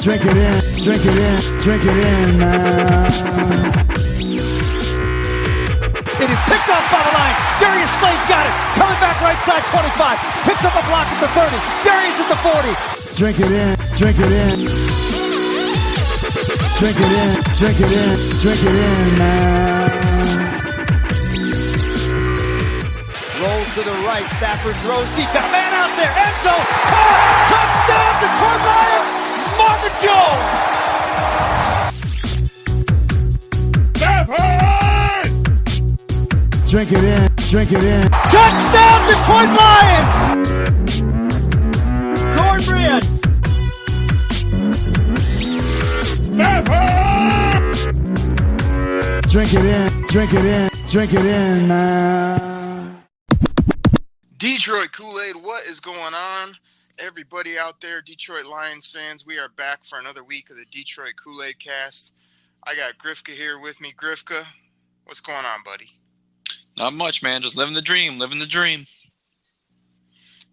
Drink it in, drink it in, drink it in, man. It is picked off by the line. Darius Slay's got it. Coming back right side 25. Picks up a block at the 30. Darius at the 40. Drink it in, drink it in. Drink it in, drink it in, drink it in, man. Rolls to the right. Stafford throws deep. Got a man out there. End zone. Caught. Touchdown, Detroit Lions. Marvin Jones. Drink it in, drink it in. Touchdown, Detroit Lions. Cornbread. Drink it in, drink it in, drink it in, man. Detroit Koolaid, what is going on? Everybody out there, Detroit Lions fans, we are back for another week of the Detroit Koolaid Cast. I got Grifka here with me. Grifka, what's going on, buddy? Not much, man. Just living the dream, living the dream.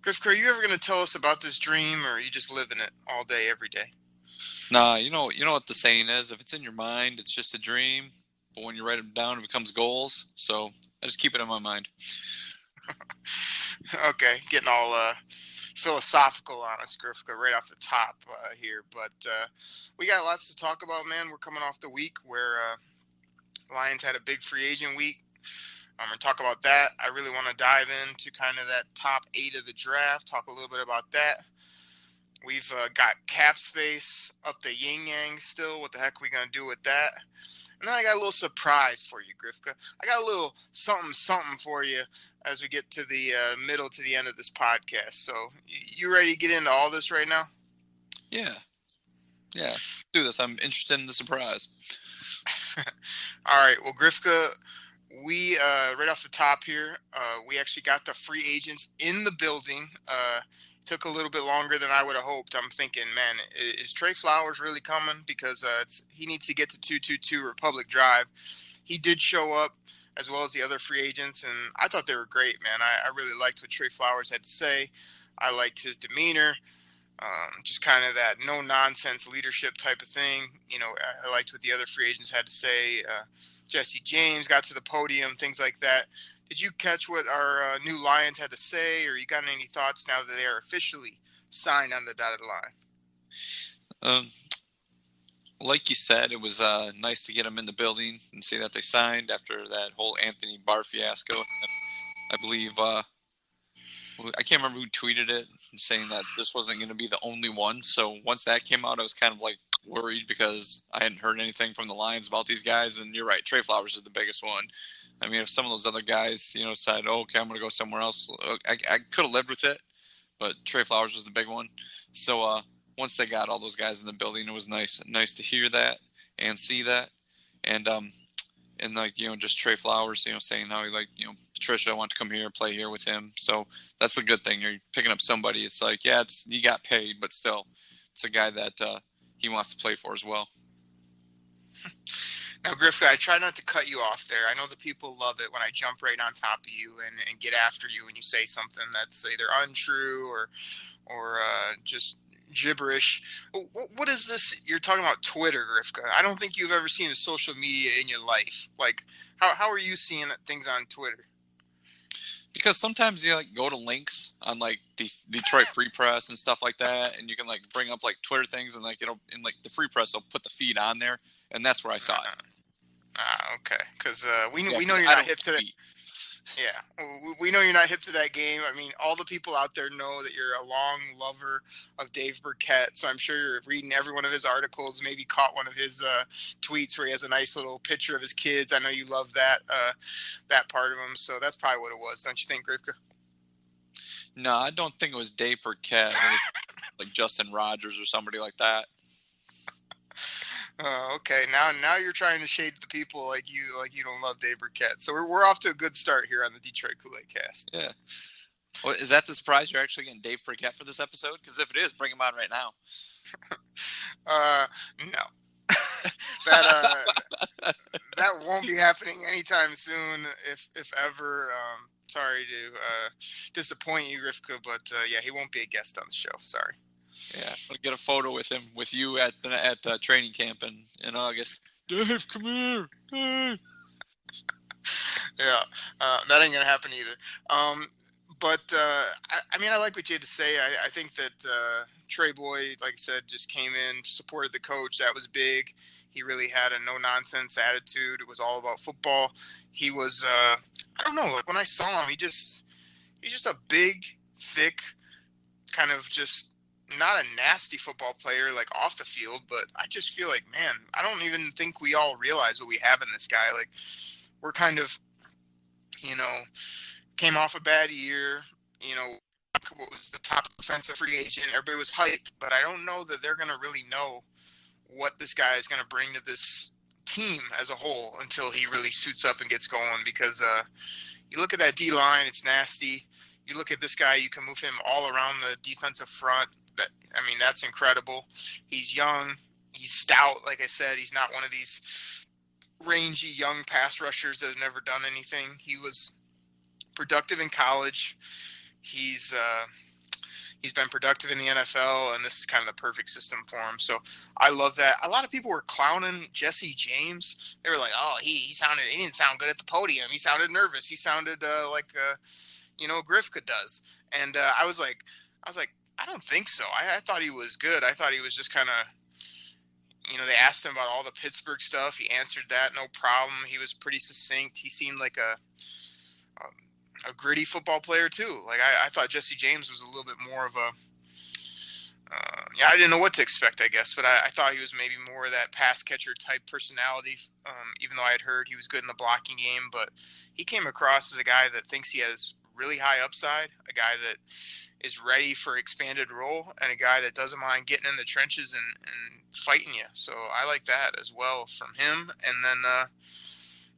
Grifka, are you ever going to tell us about this dream, or are you just living it all day, every day? Nah, you know what the saying is. If it's in your mind, it's just a dream. But when you write it down, it becomes goals. So I just keep it in my mind. Okay, getting all philosophical on us, Grifka, right off the top here. But we got lots to talk about, man. We're coming off the week where Lions had a big free agent week. I'm going to talk about that. I really want to dive into kind of that top 8 of the draft, talk a little bit about that. We've got cap space up the yin-yang still. What the heck are we going to do with that? And then I got a little surprise for you, Grifka. I got a little something for you as we get to the middle to the end of this podcast. So you ready to get into all this right now? Yeah, do this. I'm interested in the surprise. All right, well, Grifka, we right off the top here, we actually got the free agents in the building. Took a little bit longer than I would have hoped. I'm thinking, man, is Trey Flowers really coming? Because he needs to get to 222 Republic Drive. He did show up, as well as the other free agents, and I thought they were great, man. I really liked what Trey Flowers had to say. I liked his demeanor, just kind of that no-nonsense leadership type of thing. You know, I liked what the other free agents had to say. Jesse James got to the podium, things like that. Did you catch what our new Lions had to say, or you got any thoughts now that they are officially signed on the dotted line? Like you said, it was nice to get them in the building and see that they signed after that whole Anthony Barr fiasco. I believe, I can't remember who tweeted it, saying that this wasn't going to be the only one. So once that came out, I was kind of like worried because I hadn't heard anything from the Lions about these guys. And you're right, Trey Flowers is the biggest one. I mean, if some of those other guys, said, oh, okay, I'm going to go somewhere else, I could have lived with it, but Trey Flowers was the big one. So once they got all those guys in the building, it was nice to hear that and see that. And just Trey Flowers, saying how he Patricia, I want to come here, play here with him. So that's a good thing. You're picking up somebody. It's like, yeah, you got paid, but still, it's a guy that he wants to play for as well. Now, Grifka, I try not to cut you off there. I know the people love it when I jump right on top of you and get after you when you say something that's either untrue or just gibberish. What is this? You're talking about Twitter, Grifka. I don't think you've ever seen a social media in your life. Like, how are you seeing things on Twitter? Because sometimes you go to links on the Detroit Free Press and stuff like that, and you can bring up Twitter things, and the Free Press will put the feed on there, and that's where I saw it. Okay. Because we know you're not hip to that. Yeah, we know you're not hip to that game. I mean, all the people out there know that you're a long lover of Dave Burkett, so I'm sure you're reading every one of his articles, maybe caught one of his tweets where he has a nice little picture of his kids. I know you love that part of him, so that's probably what it was, don't you think, Grifka? No, I don't think it was Dave Burkett. It was Justin Rogers or somebody like that. Okay. Now you're trying to shade the people like you don't love Dave Burkett. So we're off to a good start here on the Detroit Koolaid Cast. Yeah. Well, is that the surprise? You're actually getting Dave Burkett for this episode? Because if it is, bring him on right now. No. That won't be happening anytime soon, if ever. Sorry to disappoint you, Rivka, but yeah, he won't be a guest on the show. Sorry. Yeah, I'll get a photo with you at training camp in August. Dave, come here, Dave. Yeah, that ain't gonna happen either. But I mean, I like what you had to say. I think that Trey Boy, like I said, just came in, supported the coach. That was big. He really had a no nonsense attitude. It was all about football. He was, I don't know, like when I saw him, he's just a big, thick, kind of just not a nasty football player like off the field, but I just feel like, man, I don't even think we all realize what we have in this guy. Like we're kind of, you know, came off a bad year, you know, what was the top offensive free agent. Everybody was hyped, but I don't know that they're going to really know what this guy is going to bring to this team as a whole until he really suits up and gets going. Because you look at that D line, it's nasty. You look at this guy, you can move him all around the defensive front. I mean, that's incredible. He's young, he's stout. Like I said, he's not one of these rangy young pass rushers that have never done anything. He was productive in college. He's been productive in the NFL, and this is kind of the perfect system for him. So I love that. A lot of people were clowning Jesse James. They were like, "Oh, he didn't sound good at the podium. He sounded nervous. He sounded like Grifka does." And I was like, I don't think so. I thought he was good. I thought he was just kind of, they asked him about all the Pittsburgh stuff. He answered that no problem. He was pretty succinct. He seemed like a gritty football player too. Like I thought Jesse James was a little bit more of a, I didn't know what to expect, I guess, but I thought he was maybe more of that pass catcher type personality. Even though I had heard he was good in the blocking game, but he came across as a guy that thinks he has really high upside, a guy that is ready for expanded role, and a guy that doesn't mind getting in the trenches and fighting you. So I like that as well from him. And then,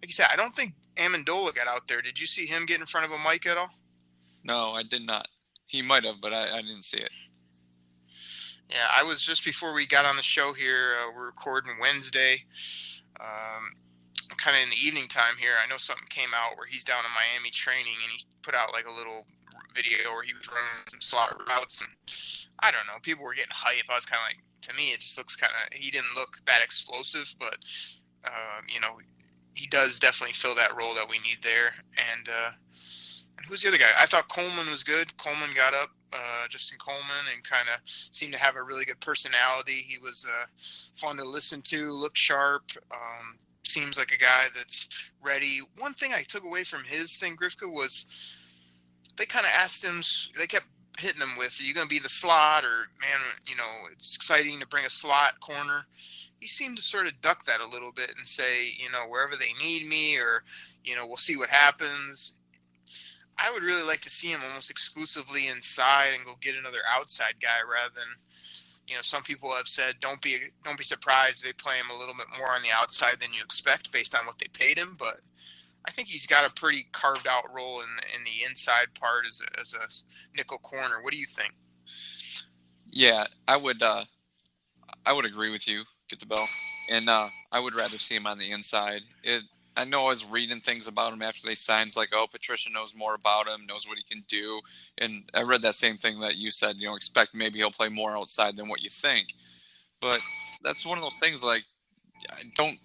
like you said, I don't think Amendola got out there. Did you see him get in front of a mic at all? No, I did not. He might have, but I didn't see it. Yeah, I was just before we got on the show here. We're recording Wednesday, kind of in the evening time here. I know something came out where he's down in Miami training, and he put out like a little video where he was running some slot routes, and I don't know, people were getting hype. I was kind of like, to me, it just looks kind of, he didn't look that explosive, but he does definitely fill that role that we need there. And who's the other guy? I thought Coleman was good. Coleman got up, Justin Coleman, and kind of seemed to have a really good personality. He was fun to listen to, looked sharp. Seems like a guy that's ready. One thing I took away from his thing, Grifka, was they kind of asked him, they kept hitting him with, are you going to be in the slot? Or, man, it's exciting to bring a slot corner. He seemed to sort of duck that a little bit and say, wherever they need me, or, we'll see what happens. I would really like to see him almost exclusively inside and go get another outside guy rather than, some people have said, don't be surprised if they play him a little bit more on the outside than you expect based on what they paid him. But I think he's got a pretty carved out role in the inside part as a nickel corner. What do you think? Yeah, I would agree with you. Get the bell. And I would rather see him on the inside. I know I was reading things about him after they signed. It's like, oh, Patricia knows more about him, knows what he can do. And I read that same thing that you said, expect maybe he'll play more outside than what you think. But that's one of those things, like, don't,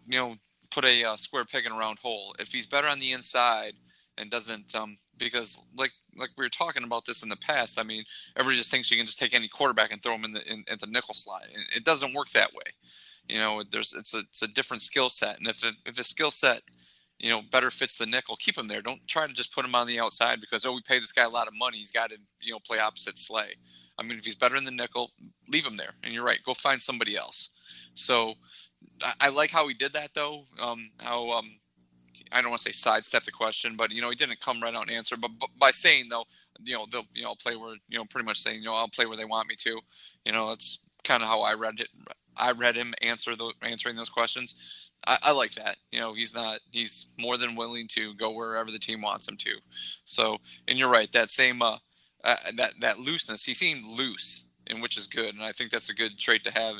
put a square peg in a round hole. If he's better on the inside and doesn't, because like we were talking about this in the past, I mean, everybody just thinks you can just take any quarterback and throw him in the nickel slot. It doesn't work that way. It's a different skill set. And if a skill set, better fits the nickel, keep him there. Don't try to just put him on the outside because, we pay this guy a lot of money. He's got to, play opposite Slay. I mean, if he's better in the nickel, leave him there. And you're right. Go find somebody else. So I like how he did that, though. I don't want to say sidestep the question, but, he didn't come right out and answer. But by saying, though, they'll play where, pretty much saying, I'll play where they want me to. That's kind of how I read it. I read him answering those questions. I like that. He's more than willing to go wherever the team wants him to. So, and you're right, that same, that looseness, he seemed loose, and which is good. And I think that's a good trait to have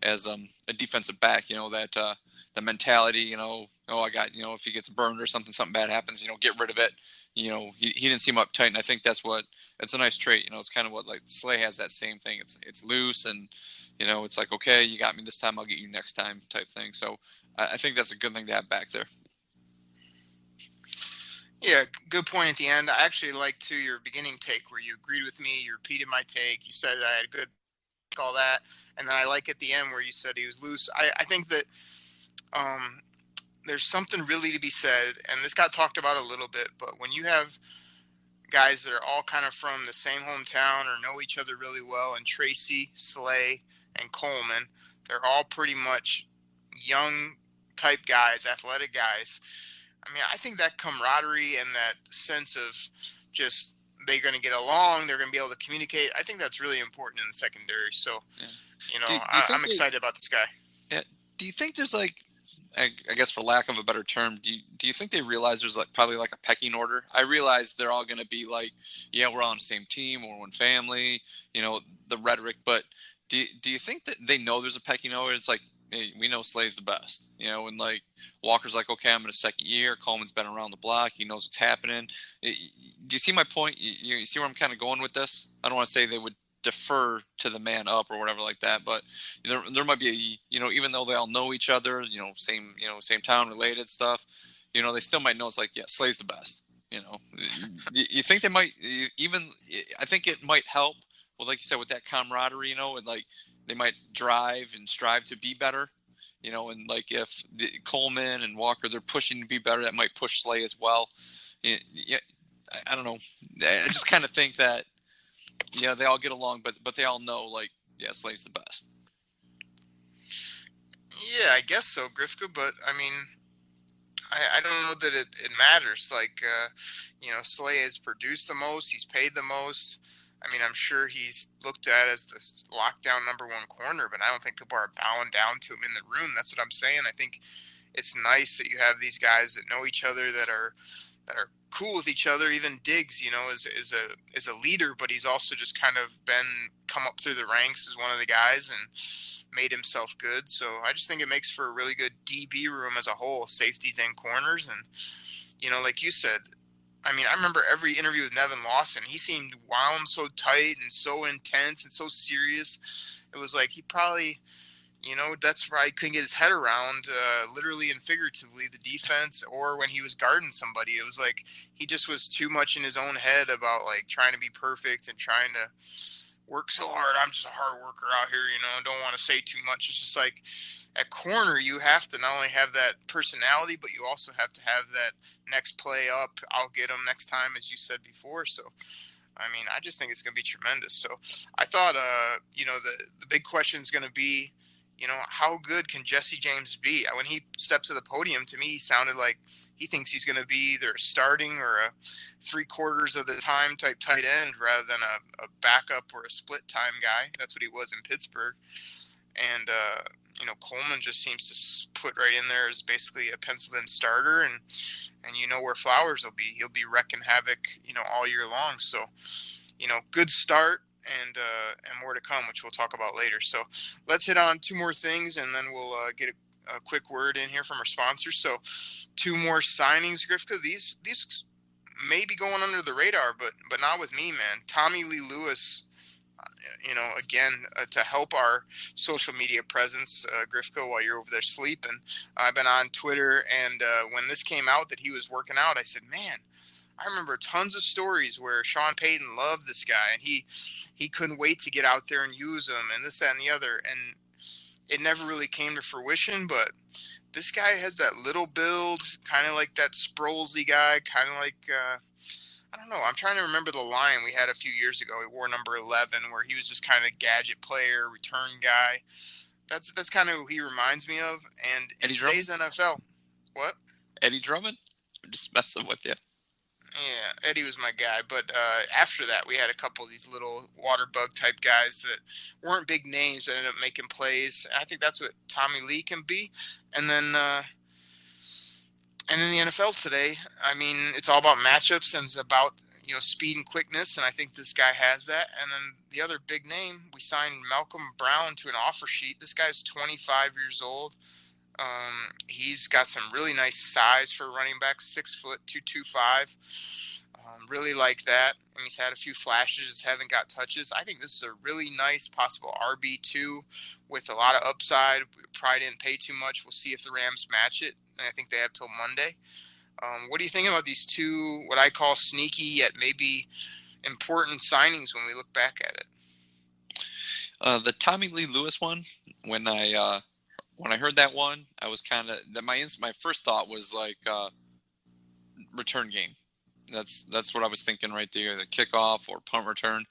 as a defensive back, the mentality, I got, if he gets burned or something bad happens, get rid of it. he didn't seem uptight, and I think it's a nice trait. It's kind of what like Slay has, that same thing. It's loose, and it's like, okay, you got me this time, I'll get you next time type thing. So I think that's a good thing to have back there. Yeah, good point at the end. I actually like too your beginning take where you agreed with me, you repeated my take, you said I had good, all that, and then I like at the end where you said he was loose. I think that there's something really to be said, and this got talked about a little bit, but when you have guys that are all kind of from the same hometown or know each other really well, and Tracy, Slay, and Coleman, they're all pretty much young type guys, athletic guys. I mean, I think that camaraderie and that sense of just they're going to get along, they're going to be able to communicate, I think that's really important in the secondary. So, I'm excited about this guy. Yeah. Do you think there's like, I guess for lack of a better term, do you think they realize there's like probably like a pecking order? I realize they're all going to be like, yeah, we're all on the same team, we're one family, the rhetoric, but do you think that they know there's a pecking order? It's like, hey, we know Slay's the best, and like Walker's like, okay, I'm in a second year. Coleman's been around the block. He knows what's happening. Do you see my point? You see where I'm kind of going with this? I don't want to say they would defer to the man up or whatever like that, but there might be even though they all know each other, same town, related stuff, they still might know it's like, yeah, Slay's the best. You think they might even? I think it might help. Well, like you said, with that camaraderie, and like they might drive and strive to be better, and like if Coleman and Walker, they're pushing to be better, that might push Slay as well. Yeah, I don't know. I just kind of think that, they all get along, but they all know, like, yeah, Slay's the best. Yeah, I guess so, Grifka, but I mean, I don't know that it matters. Like, Slay has produced the most, he's paid the most. I mean, I'm sure he's looked at as the lockdown number one corner, but I don't think people are bowing down to him in the room. That's what I'm saying. I think it's nice that you have these guys that know each other, that are cool with each other. Even Diggs, is a leader, but he's also just kind of come up through the ranks as one of the guys and made himself good. So I just think it makes for a really good DB room as a whole, safeties and corners. And, like you said, I mean, I remember every interview with Nevin Lawson. He seemed wound so tight and so intense and so serious. It was like he probably, that's why he couldn't get his head around, literally and figuratively, the defense, or when he was guarding somebody. It was like he just was too much in his own head about like trying to be perfect and trying to work so hard. I'm just a hard worker out here, don't want to say too much. It's just like, at corner, you have to not only have that personality, but you also have to have that next play up, I'll get them next time, as you said before. So, I mean, I just think it's going to be tremendous. So I thought, the big question is going to be, how good can Jesse James be? When he steps to the podium, to me, he sounded like he thinks he's going to be either a starting or a 3/4 of the time type tight end rather than a backup or a split time guy. That's what he was in Pittsburgh. And, Coleman just seems to put right in there as basically a penciled-in starter, and where Flowers will be. He'll be wrecking havoc, all year long. So, good start, and more to come, which we'll talk about later. So let's hit on two more things, and then we'll get a quick word in here from our sponsors. So 2 more signings, Grifka. These may be going under the radar, but not with me, man. Tommy Lee Lewis, again, to help our social media presence, Grifko, while you're over there sleeping. I've been on Twitter, and when this came out that he was working out, I said, man, I remember tons of stories where Sean Payton loved this guy, and he couldn't wait to get out there and use him, and this, that, and the other. And it never really came to fruition, but this guy has that little build, kind of like that Sproulsy guy, kind of like I don't know. I'm trying to remember the line we had a few years ago. He wore number 11, where he was just kind of gadget player, return guy. That's kind of who he reminds me of. And in today's NFL, what? Eddie Drummond? I'm just messing with you. Yeah, Eddie was my guy. But after that, we had a couple of these little water bug type guys that weren't big names that ended up making plays. I think that's what Tommy Lee can be. And then in the NFL today, I mean, it's all about matchups and it's about, speed and quickness. And I think this guy has that. And then the other big name, we signed Malcolm Brown to an offer sheet. This guy's 25 years old. He's got some really nice size for a running back, 6 foot, 225. really like that. And he's had a few flashes, haven't got touches. I think this is a really nice possible RB2 with a lot of upside. We probably didn't pay too much. We'll see if the Rams match it. And I think they have till Monday. What do you think about these two, what I call sneaky yet maybe important signings when we look back at it? The Tommy Lee Lewis one, when I heard that one, I was kind of my first thought was like return game. That's what I was thinking right there, the kickoff or punt return.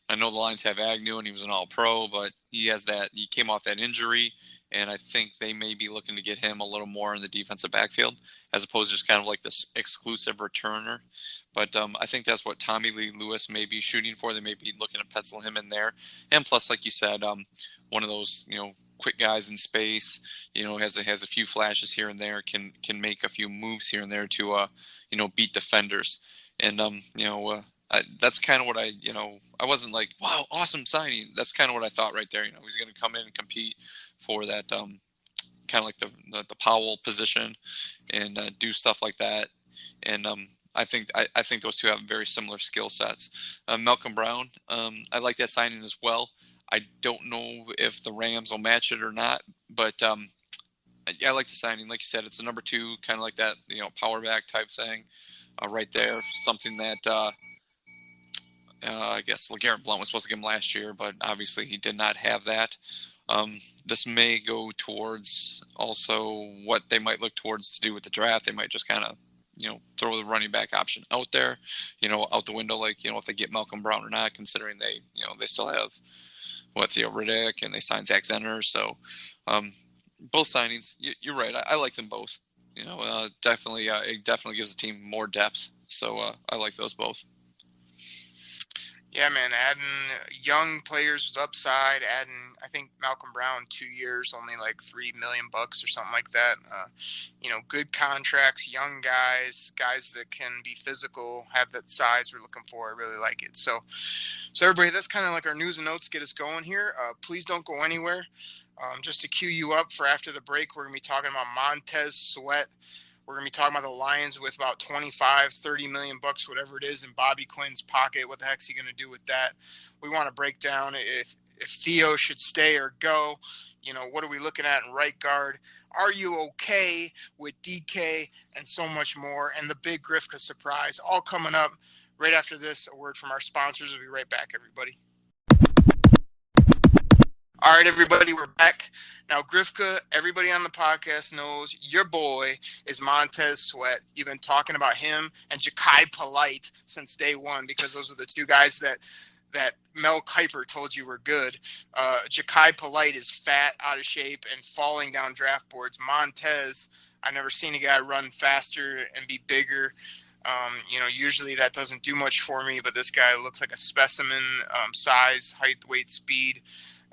I know the Lions have Agnew and he was an All-Pro, but he came off that injury, and I think they may be looking to get him a little more in the defensive backfield as opposed to just kind of like this exclusive returner. But I think that's what Tommy Lee Lewis may be shooting for. They may be looking to pencil him in there. And plus, like you said, one of those, quick guys in space, has a few flashes here and there, can make a few moves here and there to, beat defenders. And, that's kind of what I wasn't like, wow, awesome signing. That's kind of what I thought right there. He's going to come in and compete for that kind of like the Powell position and do stuff like that. And I think those two have very similar skill sets. Malcolm Brown, I like that signing as well. I don't know if the Rams will match it or not, but I like the signing. Like you said, it's a number 2, kind of like that, power back type thing right there. Something that I guess LeGarrette Blount was supposed to give him last year, but obviously he did not have that. This may go towards also what they might look towards to do with the draft. They might just kind of, throw the running back option out there, out the window, like, if they get Malcolm Brown or not, considering they still have Theo Riddick and they signed Zach Zenner. So both signings, you're right. I like them both. Definitely, it definitely gives the team more depth. So I like those both. Yeah, man, adding young players was upside. Adding, I think Malcolm Brown, 2 years, only like $3 million or something like that. Good contracts, young guys that can be physical, have that size we're looking for. I really like it. So everybody, that's kind of like our news and notes. Get us going here. Please don't go anywhere. Just to cue you up for after the break, we're gonna be talking about Montez Sweat. We're going to be talking about the Lions with about 25, 30 million bucks, whatever it is, in Bobby Quinn's pocket. What the heck's he going to do with that? We want to break down if Theo should stay or go. What are we looking at in right guard? Are you okay with DK and so much more? And the big Grifka surprise, all coming up right after this. A word from our sponsors. We'll be right back, everybody. All right, everybody, we're back. Now, Grifka, everybody on the podcast knows your boy is Montez Sweat. You've been talking about him and Ja'Kai Polite since day one because those are the two guys that Mel Kiper told you were good. Ja'Kai Polite is fat, out of shape, and falling down draft boards. Montez, I've never seen a guy run faster and be bigger. Usually that doesn't do much for me, but this guy looks like a specimen, size, height, weight, speed,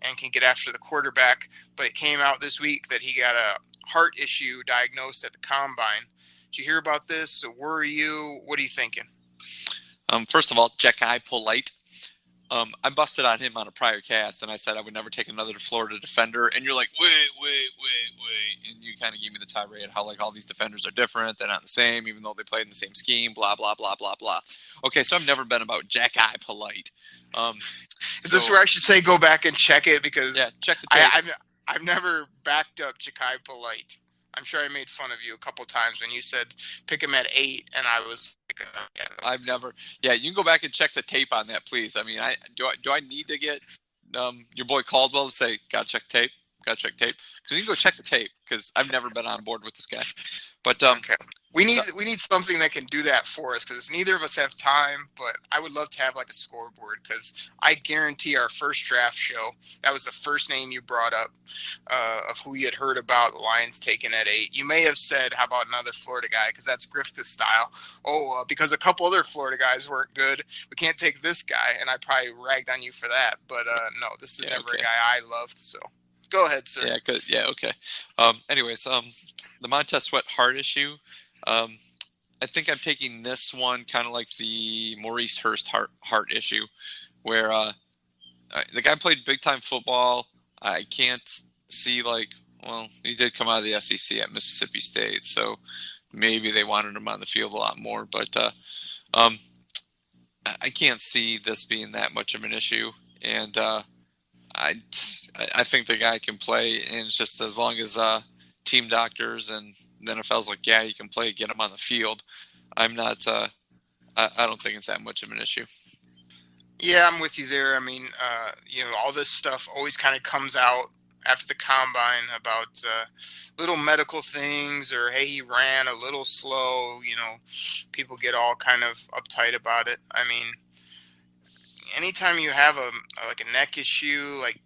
and can get after the quarterback. But it came out this week that he got a heart issue diagnosed at the combine. Did you hear about this? So worry you? What are you thinking? First of all, Ja'Kai Polite. I busted on him on a prior cast, and I said I would never take another Florida defender. And you're like, wait. And you kind of gave me the tirade how like all these defenders are different. They're not the same, even though they played in the same scheme, blah, blah, blah, blah, blah. Okay, so I've never been about Ja'Kai Polite. Is this where I should say go back and check it? Because yeah, check the tape. I've never backed up Ja'Kai Polite. I'm sure I made fun of you a couple times when you said pick him at 8, and I was like, I've never. Yeah, you can go back and check the tape on that, please. I mean, do I need to get your boy Caldwell to say, gotta check tape? Gotta check tape? Because you can go check the tape, because I've never been on board with this guy. But okay. We need something that can do that for us, because neither of us have time, but I would love to have like a scoreboard, because I guarantee our first draft show, that was the first name you brought up of who you had heard about the Lions taking at 8. You may have said, how about another Florida guy, because that's Grifka's style. Because a couple other Florida guys weren't good, we can't take this guy, and I probably ragged on you for that. But no, this is never a guy I loved, so. Go ahead, sir. Yeah, okay. Anyways, the Montez Sweat heart issue, I think I'm taking this one kind of like the Maurice Hurst heart issue, where the guy played big-time football. I can't see, he did come out of the SEC at Mississippi State, so maybe they wanted him on the field a lot more. But I can't see this being that much of an issue, and I think the guy can play, and it's just as long as team doctors and the NFL's like, yeah, you can play, get him on the field. I'm not. I don't think it's that much of an issue. Yeah, I'm with you there. I mean, all this stuff always kind of comes out after the combine about little medical things, or hey, he ran a little slow. People get all kind of uptight about it. I mean, anytime you have like a neck issue, like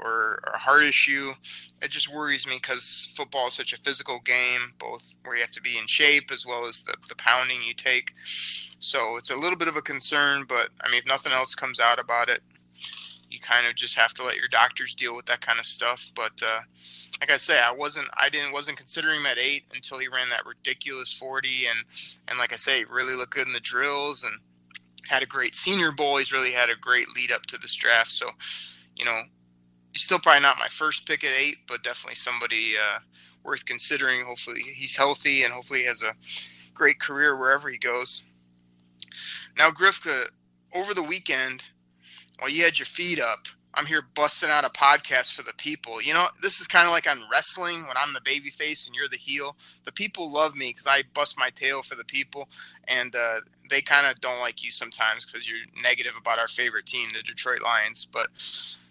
or a heart issue, it just worries me because football is such a physical game, both where you have to be in shape as well as the pounding you take. So it's a little bit of a concern, but I mean, if nothing else comes out about it, you kind of just have to let your doctors deal with that kind of stuff. But like I say, I wasn't considering him at 8 until he ran that ridiculous 40, and like I say, really looked good in the drills and had a great Senior Bowl. He's really had a great lead up to this draft. So, he's still probably not my first pick at 8, but definitely somebody worth considering. Hopefully he's healthy and hopefully he has a great career wherever he goes. Now, Grifka, over the weekend, while you had your feet up, I'm here busting out a podcast for the people. This is kind of like on wrestling when I'm the baby face and you're the heel. The people love me because I bust my tail for the people, and they kind of don't like you sometimes because you're negative about our favorite team, the Detroit Lions. But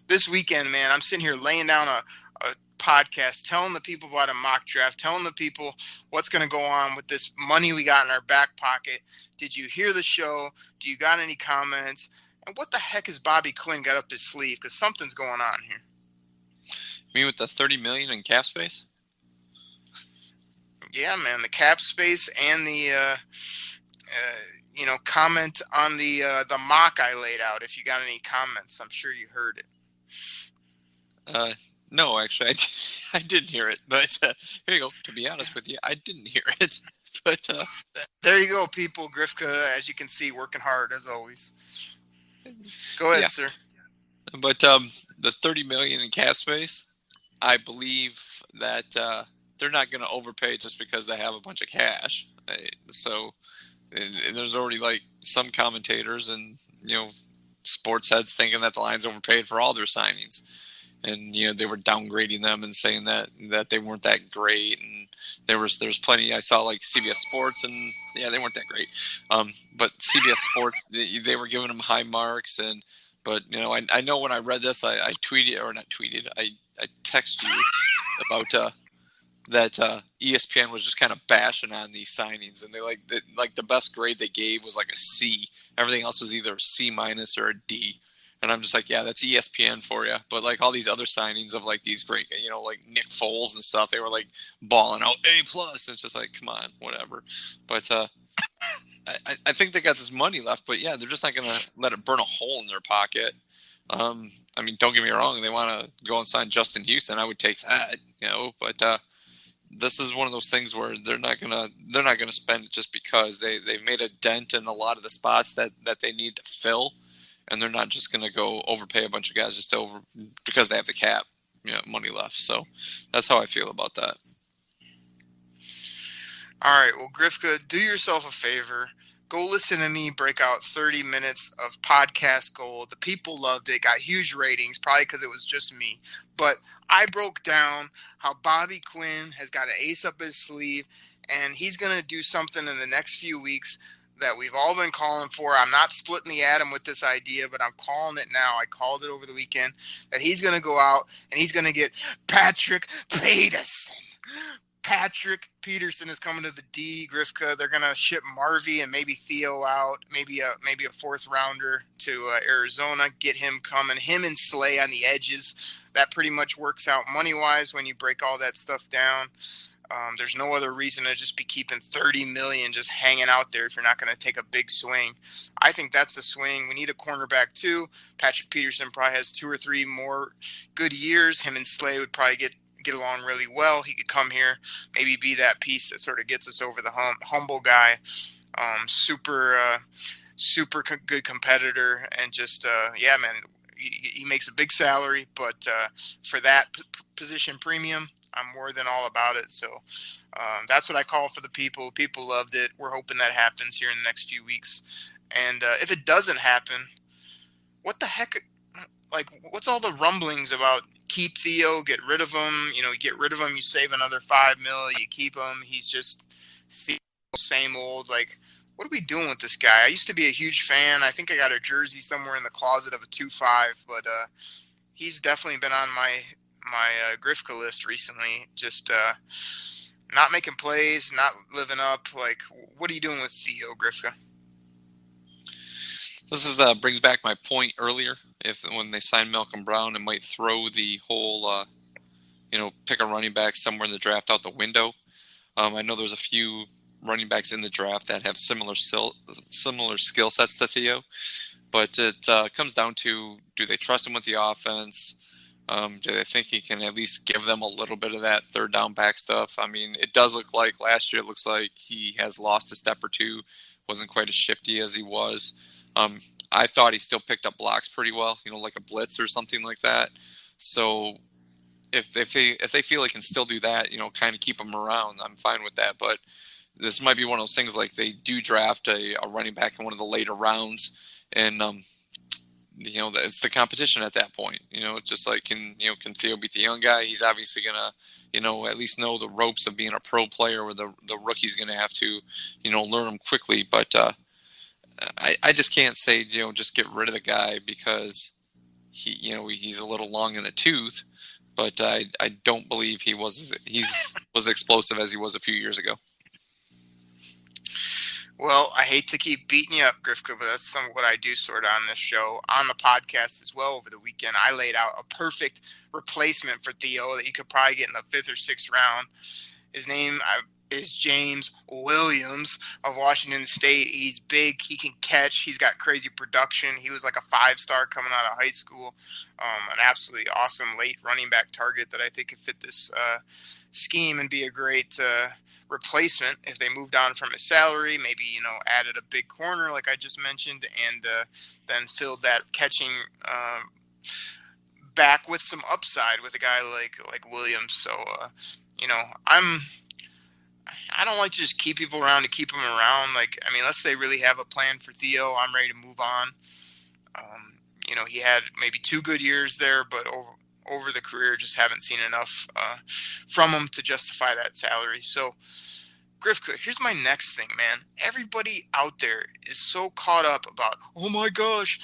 this weekend, man, I'm sitting here laying down a podcast, telling the people about a mock draft, telling the people what's going to go on with this money we got in our back pocket. Did you hear the show? Do you got any comments? And what the heck has Bobby Quinn got up his sleeve? Because something's going on here. You mean with the $30 million in cap space? Yeah, man, the cap space and the comment on the mock I laid out. If you got any comments, I'm sure you heard it. No, actually, I didn't hear it. But here you go. To be honest with you, I didn't hear it. But there you go, people. Grifka, as you can see, working hard as always. Go ahead, sir. But the $30 million in cap space, I believe that they're not going to overpay just because they have a bunch of cash. So and there's already like some commentators and sports heads thinking that the Lions overpaid for all their signings, and they were downgrading them and saying that they weren't that great. And there was plenty. I saw like CBS Sports, and yeah, they weren't that great. But CBS Sports, they were giving them high marks. But I know when I read this, I tweeted, or not tweeted, I texted you about that ESPN was just kind of bashing on these signings, and they the best grade they gave was like a C. Everything else was either a C- or a D. And I'm just like, yeah, that's ESPN for you. But like all these other signings of like these great, like Nick Foles and stuff, they were like balling out A+. It's just like, come on, whatever. But I think they got this money left. But yeah, they're just not gonna let it burn a hole in their pocket. I mean, don't get me wrong, they want to go and sign Justin Houston. I would take that, But this is one of those things where they're not gonna spend it just because they've made a dent in a lot of the spots that they need to fill. And they're not just going to go overpay a bunch of guys because they have the cap, money left. So that's how I feel about that. All right. Well, Grifka, do yourself a favor. Go listen to me break out 30 minutes of podcast gold. The people loved it. Got huge ratings, probably because it was just me. But I broke down how Bobby Quinn has got an ace up his sleeve, and he's going to do something in the next few weeks that we've all been calling for. I'm not splitting the atom with this idea, but I'm calling it now. I called it over the weekend that he's going to go out and he's going to get Patrick Peterson. Patrick Peterson is coming to the D, Grifka. They're going to ship Marvy and maybe Theo out, maybe a fourth rounder to Arizona, get him coming, him and Slay on the edges. That pretty much works out money-wise when you break all that stuff down. There's no other reason to just be keeping $30 million just hanging out there if you're not going to take a big swing. I think that's the swing. We need a cornerback too. Patrick Peterson probably has 2 or 3 more good years. Him and Slay would probably get along really well. He could come here, maybe be that piece that sort of gets us over the hump. Humble guy, super good competitor, and just man, he makes a big salary, but for that position premium, I'm more than all about it. So that's what I call for the people. People loved it. We're hoping that happens here in the next few weeks. And if it doesn't happen, what the heck? Like, what's all the rumblings about keep Theo, get rid of him? You get rid of him, you save another $5 million, you keep him. He's just Theo, same old. Like, what are we doing with this guy? I used to be a huge fan. I think I got a jersey somewhere in the closet of a 2-5, but he's definitely been on my Grifka list recently. Just not making plays, not living up. Like, what are you doing with Theo, Grifka? This is brings back my point earlier. When they sign Malcolm Brown, it might throw the whole, pick a running back somewhere in the draft out the window. I know there's a few running backs in the draft that have similar skill sets to Theo, but it comes down to, do they trust him with the offense? Do they think he can at least give them a little bit of that third down back stuff? I mean, it does look like last year, it looks like he has lost a step or two, wasn't quite as shifty as he was. I thought he still picked up blocks pretty well, like a blitz or something like that. So if they feel they can still do that, kind of keep him around, I'm fine with that. But this might be one of those things, like they do draft a running back in one of the later rounds, and it's the competition at that point. It's just like, can Theo beat the young guy? He's obviously gonna at least know the ropes of being a pro player, where the rookie's gonna have to learn them quickly. But I just can't say just get rid of the guy because he's a little long in the tooth. But I don't believe he's was explosive as he was a few years ago. Well, I hate to keep beating you up, Grifka, but that's some of what I do sort of on this show, on the podcast as well over the weekend. I laid out a perfect replacement for Theo that you could probably get in the 5th or 6th round. His name is James Williams of Washington State. He's big. He can catch. He's got crazy production. He was like a 5-star coming out of high school. An absolutely awesome late running back target that I think could fit this scheme and be a great replacement if they moved on from his salary, maybe added a big corner like I just mentioned, and then filled that catching back with some upside with a guy like Williams. So I don't like to just keep people around to keep them around. Like, I mean, unless they really have a plan for Theo, I'm ready to move on. He had maybe 2 good years there, but over the career, just haven't seen enough from him to justify that salary. So, Grifka, here's my next thing, man. Everybody out there is so caught up about, oh my gosh,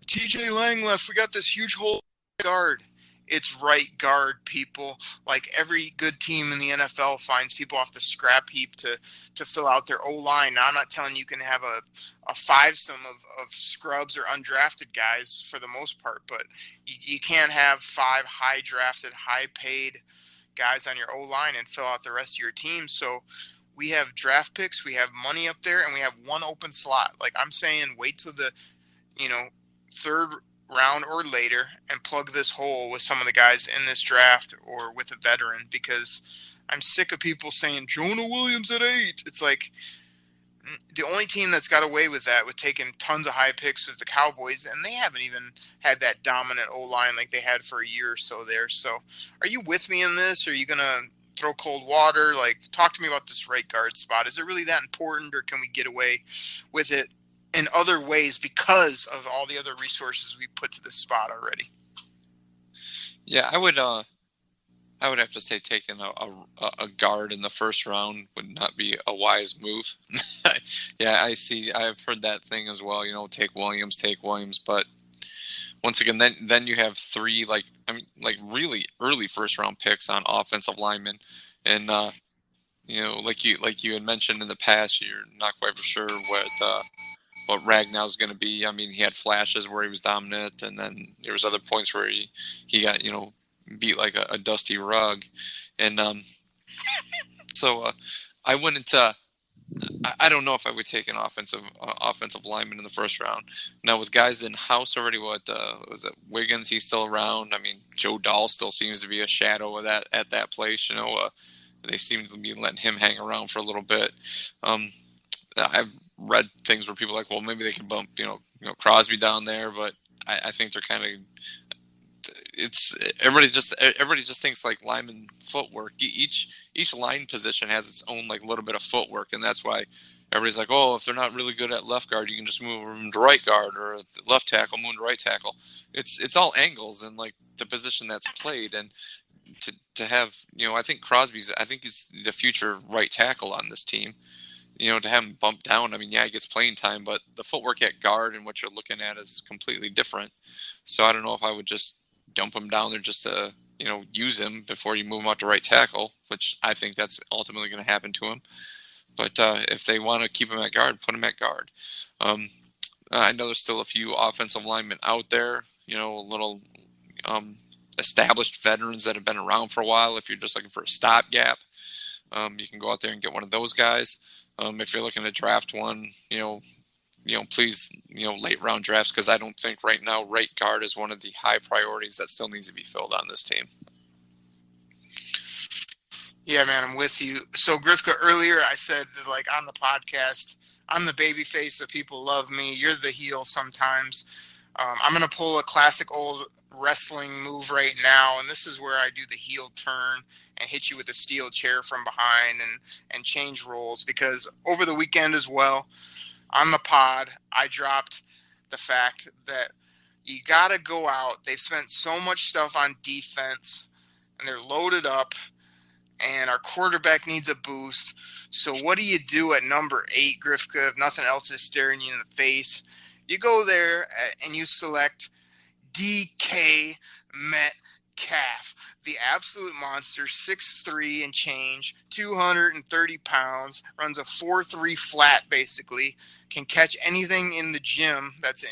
TJ Lang left. We got this huge hole guard. It's right guard, people. Like, every good team in the NFL finds people off the scrap heap to fill out their O-line. Now, I'm not telling you can have a fivesome of scrubs or undrafted guys for the most part, but you can't have 5 high-drafted, high-paid guys on your O-line and fill out the rest of your team. So we have draft picks, we have money up there, and we have 1 open slot. Like, I'm saying, wait till the 3rd round or later and plug this hole with some of the guys in this draft or with a veteran, because I'm sick of people saying Jonah Williams at 8. It's like, the only team that's got away with that, with taking tons of high picks, was the Cowboys, and they haven't even had that dominant O-line like they had for a year or so there. So are you with me in this? Or are you going to throw cold water? Like, talk to me about this right guard spot. Is it really that important, or can we get away with it in other ways because of all the other resources we put to this spot already? Yeah, I would have to say taking a guard in the 1st round would not be a wise move. Yeah, I've heard that thing as well, take Williams, but once again, then you have 3 really early 1st round picks on offensive linemen, and like you had mentioned in the past, you're not quite for sure what Ragnow's going to be. I mean, he had flashes where he was dominant, and then there was other points where he got beat like a dusty rug, and so I wouldn't. I don't know if I would take an offensive lineman in the 1st round. Now, with guys in house already, what was it? Wiggins, he's still around. I mean, Joe Dahl still seems to be a shadow of that at that place. They seem to be letting him hang around for a little bit. I've read things where people are like, well, maybe they can bump Crosby down there, but I think they're kind of, it's everybody just thinks like lineman footwork. Each line position has its own like little bit of footwork, and that's why everybody's like, oh, if they're not really good at left guard, you can just move them to right guard, or left tackle, move to right tackle. It's all angles and like the position that's played, and to have, I think he's the future right tackle on this team. To have him bumped down, I mean, yeah, he gets playing time, but the footwork at guard and what you're looking at is completely different. So I don't know if I would just dump him down there just to, use him before you move him out to right tackle, which I think that's ultimately going to happen to him. But if they want to keep him at guard, put him at guard. I know there's still a few offensive linemen out there, little established veterans that have been around for a while. If you're just looking for a stopgap, you can go out there and get one of those guys. If you're looking to draft one, please, late round drafts, because I don't think right now right guard is one of the high priorities that still needs to be filled on this team. Yeah, man, I'm with you. So Grifka, earlier I said that, like, on the podcast, I'm the baby face that people love me. You're the heel sometimes. I'm going to pull a classic old wrestling move right now, and this is where I do the heel turn and hit you with a steel chair from behind and change roles, because over the weekend as well, on the pod, I dropped the fact that you got to go out. They've spent so much stuff on defense, and they're loaded up, and our quarterback needs a boost. So what do you do at number 8, Grifka, if nothing else is staring you in the face? You go there and you select DK Metcalf, the absolute monster, 6'3" and change, 230 pounds, runs a 4.3 flat basically, can catch anything in the gym that's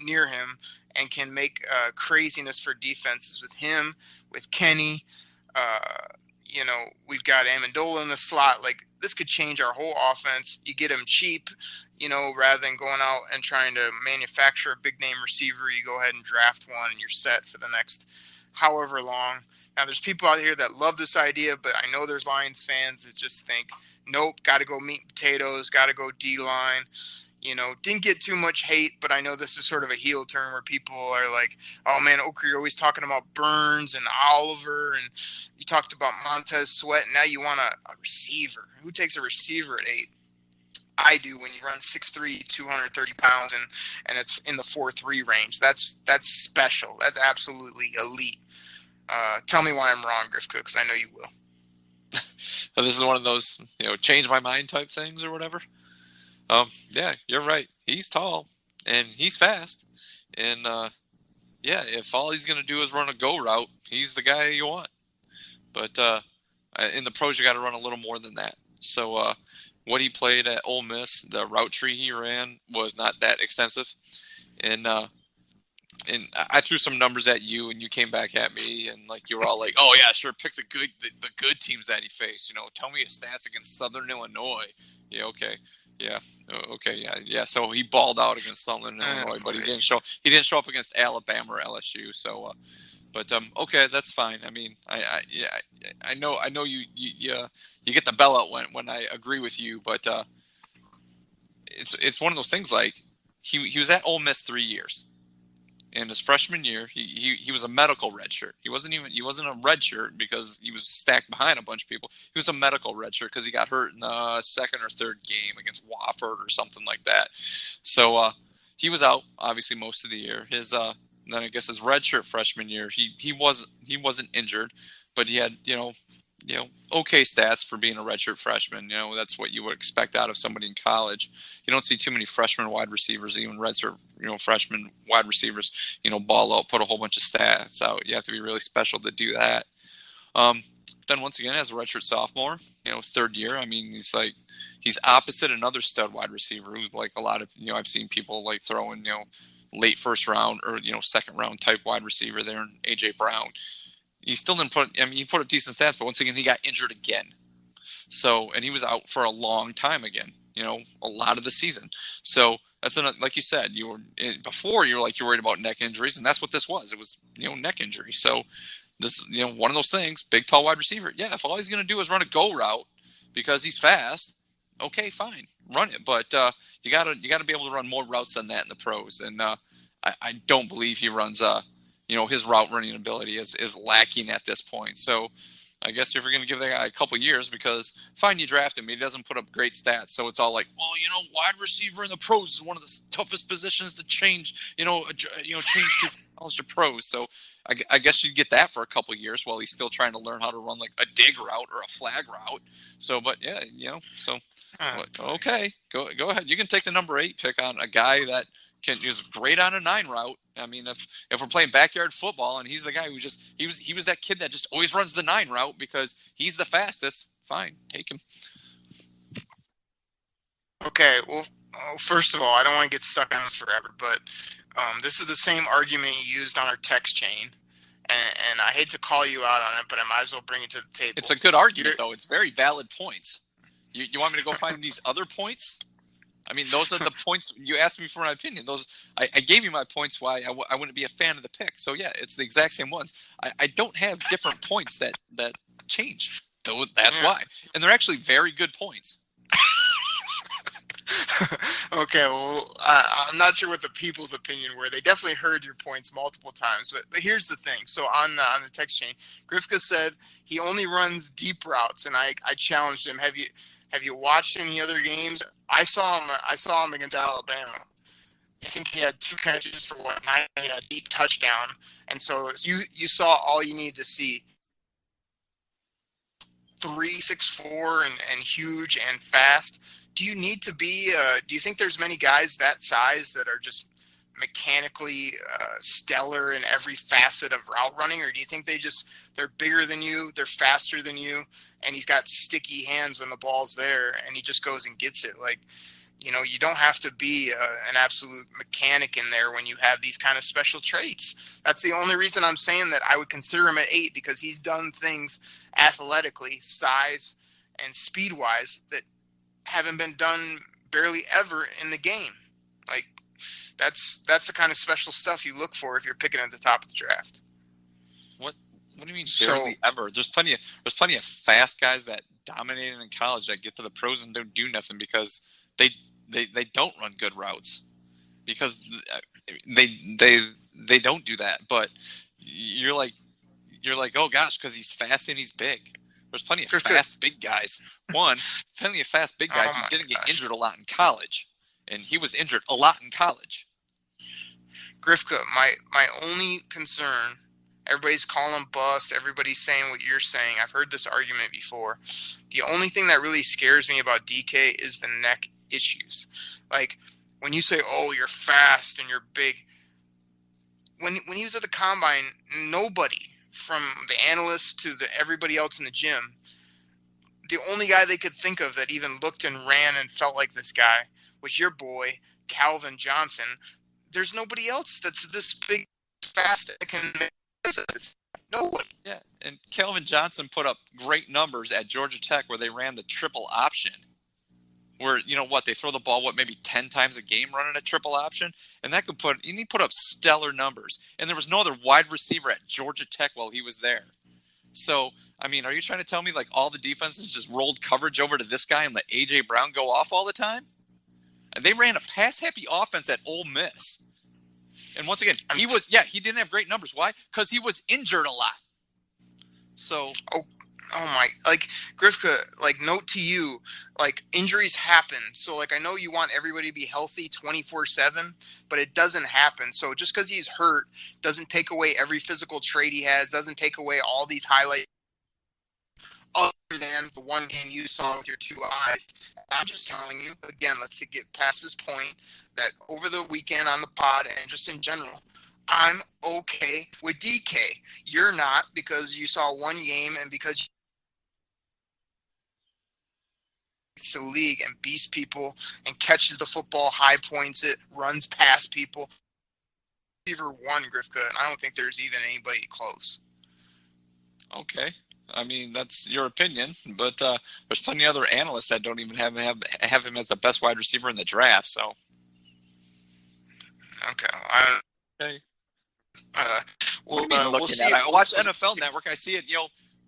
near him, and can make craziness for defenses with him, with Kenny. We've got Amendola in the slot. Like, this could change our whole offense. You get him cheap, rather than going out and trying to manufacture a big name receiver. You go ahead and draft one, and you're set for the next however long. Now, there's people out here that love this idea, but I know there's Lions fans that just think, nope, got to go meat and potatoes, got to go D-line. Didn't get too much hate, but I know this is sort of a heel turn where people are like, oh, man, Oker, you're always talking about Burns and Oliver, and you talked about Montez Sweat, and now you want a receiver. Who takes a receiver at 8? I do, when you run 6'3", 230 pounds, and it's in the 4.3 range. That's special. That's absolutely elite. Tell me why I'm wrong, Grifka, because I know you will. So this is one of those, change my mind type things or whatever. Yeah, you're right. He's tall and he's fast. And, if all he's going to do is run a go route, he's the guy you want. But in the pros, you got to run a little more than that. So what he played at Ole Miss, the route tree he ran was not that extensive. And I threw some numbers at you, and you came back at me, and like you were all like, "Oh yeah, sure, pick the good teams that he faced. Tell me his stats against Southern Illinois." Yeah, okay. Yeah. Okay. Yeah. So he balled out against Southern Illinois, but he didn't show up against Alabama or LSU. So, okay, that's fine. I mean, I know you get the bell out when I agree with you, but it's one of those things. Like he was at Ole Miss 3 years. In his freshman year, he was a medical redshirt. He wasn't a redshirt because he was stacked behind a bunch of people. He was a medical redshirt because he got hurt in the second or third game against Wofford or something like that. So he was out obviously most of the year. Then I guess his redshirt freshman year, he wasn't injured, but he had okay stats for being a redshirt freshman. That's what you would expect out of somebody in college. You don't see too many freshman wide receivers, even redshirt, freshman wide receivers, ball out, put a whole bunch of stats out. You have to be really special to do that. Then once again, as a redshirt sophomore, third year, I mean, he's opposite another stud wide receiver who's like a lot of, I've seen people like throwing, late first round or, second round type wide receiver there in AJ Brown. He still didn't he put up decent stats, but once again, he got injured again. So, and he was out for a long time again, a lot of the season. So that's like you said, before you were worried about neck injuries, and that's what this was. It was, neck injury. So this, one of those things, big, tall wide receiver. Yeah. If all he's going to do is run a go route because he's fast, okay, fine, run it. But you gotta be able to run more routes than that in the pros. And I don't believe he runs his route running ability is lacking at this point. So I guess if you're going to give that guy a couple years, because fine, you draft him, he doesn't put up great stats. So it's all like, well, wide receiver in the pros is one of the toughest positions to change, change to college to pros. So I guess you'd get that for a couple years while he's still trying to learn how to run like a dig route or a flag route. So, but yeah, so okay, go ahead. You can take the number 8 pick on a guy that is great on a 9 route. I mean, if we're playing backyard football and he's the guy who he was that kid that just always runs the 9 route because he's the fastest, fine, take him. Okay, well, first of all, I don't want to get stuck on this forever, but this is the same argument you used on our text chain, and I hate to call you out on it, but I might as well bring it to the table. It's a good argument, though. It's very valid points. You want me to go find these other points? I mean, those are the points you asked me for my opinion. Those I gave you my points why I wouldn't be a fan of the pick. So yeah, it's the exact same ones. I don't have different points that change. Though that's why, and they're actually very good points. Okay, well, I'm not sure what the people's opinion were. They definitely heard your points multiple times. But here's the thing. So on the text chain, Grifka said he only runs deep routes, and I challenged him. Have you watched any other games? I saw him against Alabama. I think he had 2 catches for a deep touchdown. And so you saw all you needed to see. 3'6'4" and huge and fast. Do you need to be? Do you think there's many guys that size that are just mechanically stellar in every facet of route running, or do you think they're bigger than you, they're faster than you, and he's got sticky hands when the ball's there, and he just goes and gets it? Like, you don't have to be an absolute mechanic in there when you have these kind of special traits. That's the only reason I'm saying that I would consider him at 8, because he's done things athletically, size, and speed-wise that haven't been done barely ever in the game. Like, that's the kind of special stuff you look for if you're picking at the top of the draft. What do you mean barely ever? There's plenty of fast guys that dominated in college that get to the pros and don't do nothing because they don't run good routes, because they don't do that. But you're like, oh gosh, because he's fast and he's big. There's plenty of fast big guys. Plenty of fast big guys who didn't get injured a lot in college, and he was injured a lot in college. Grifka, my only concern, everybody's calling him bust, everybody's saying what you're saying. I've heard this argument before. The only thing that really scares me about DK is the neck issues. Like, when you say, oh, you're fast and you're big, when he was at the combine, nobody, from the analysts to everybody else in the gym, the only guy they could think of that even looked and ran and felt like this guy was your boy, Calvin Johnson. There's nobody else that's this big, fast, that can make this. Nobody. Yeah, and Calvin Johnson put up great numbers at Georgia Tech where they ran the triple option. Where, they throw the ball, maybe 10 times a game running a triple option? And he put up stellar numbers. And there was no other wide receiver at Georgia Tech while he was there. So, I mean, are you trying to tell me, like, all the defenses just rolled coverage over to this guy and let A.J. Brown go off all the time? And they ran a pass-happy offense at Ole Miss. And once again, he didn't have great numbers. Why? Because he was injured a lot. So... Oh my, like, Grifka, like, note to you, like, injuries happen. So, like, I know you want everybody to be healthy 24/7, but it doesn't happen. So just because he's hurt doesn't take away every physical trait he has, doesn't take away all these highlights other than the one game you saw with your 2 eyes. I'm just telling you, again, let's get past this point, that over the weekend on the pod and just in general, I'm okay with DK. You're not, because you saw one game and because the league and beats people and catches the football, high points it, runs past people. Receiver 1, Grifka, and I don't think there's even anybody close. Okay. I mean, that's your opinion, but there's plenty of other analysts that don't even have him as the best wide receiver in the draft, so. Okay. We'll see. I watch NFL Network. I see it,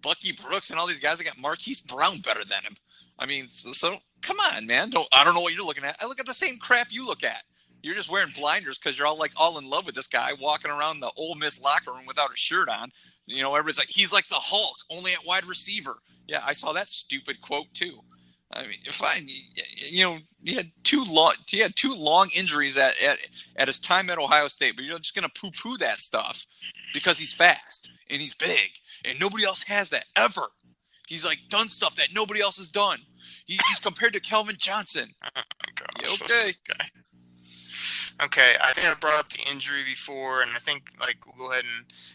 Bucky Brooks and all these guys that got Marquise Brown better than him. I mean, so come on, man. I don't know what you're looking at. I look at the same crap you look at. You're just wearing blinders because you're all in love with this guy walking around the Ole Miss locker room without a shirt on. You know, everybody's like, he's like the Hulk, only at wide receiver. Yeah, I saw that stupid quote too. I mean, fine. You know, he had two long injuries at his time at Ohio State, but you're just gonna poo-poo that stuff because he's fast and he's big and nobody else has that ever. He's like done stuff that nobody else has done. He's compared to Calvin Johnson. Oh my gosh, okay. this guy. Okay, I think I brought up the injury before, and I think like we'll go ahead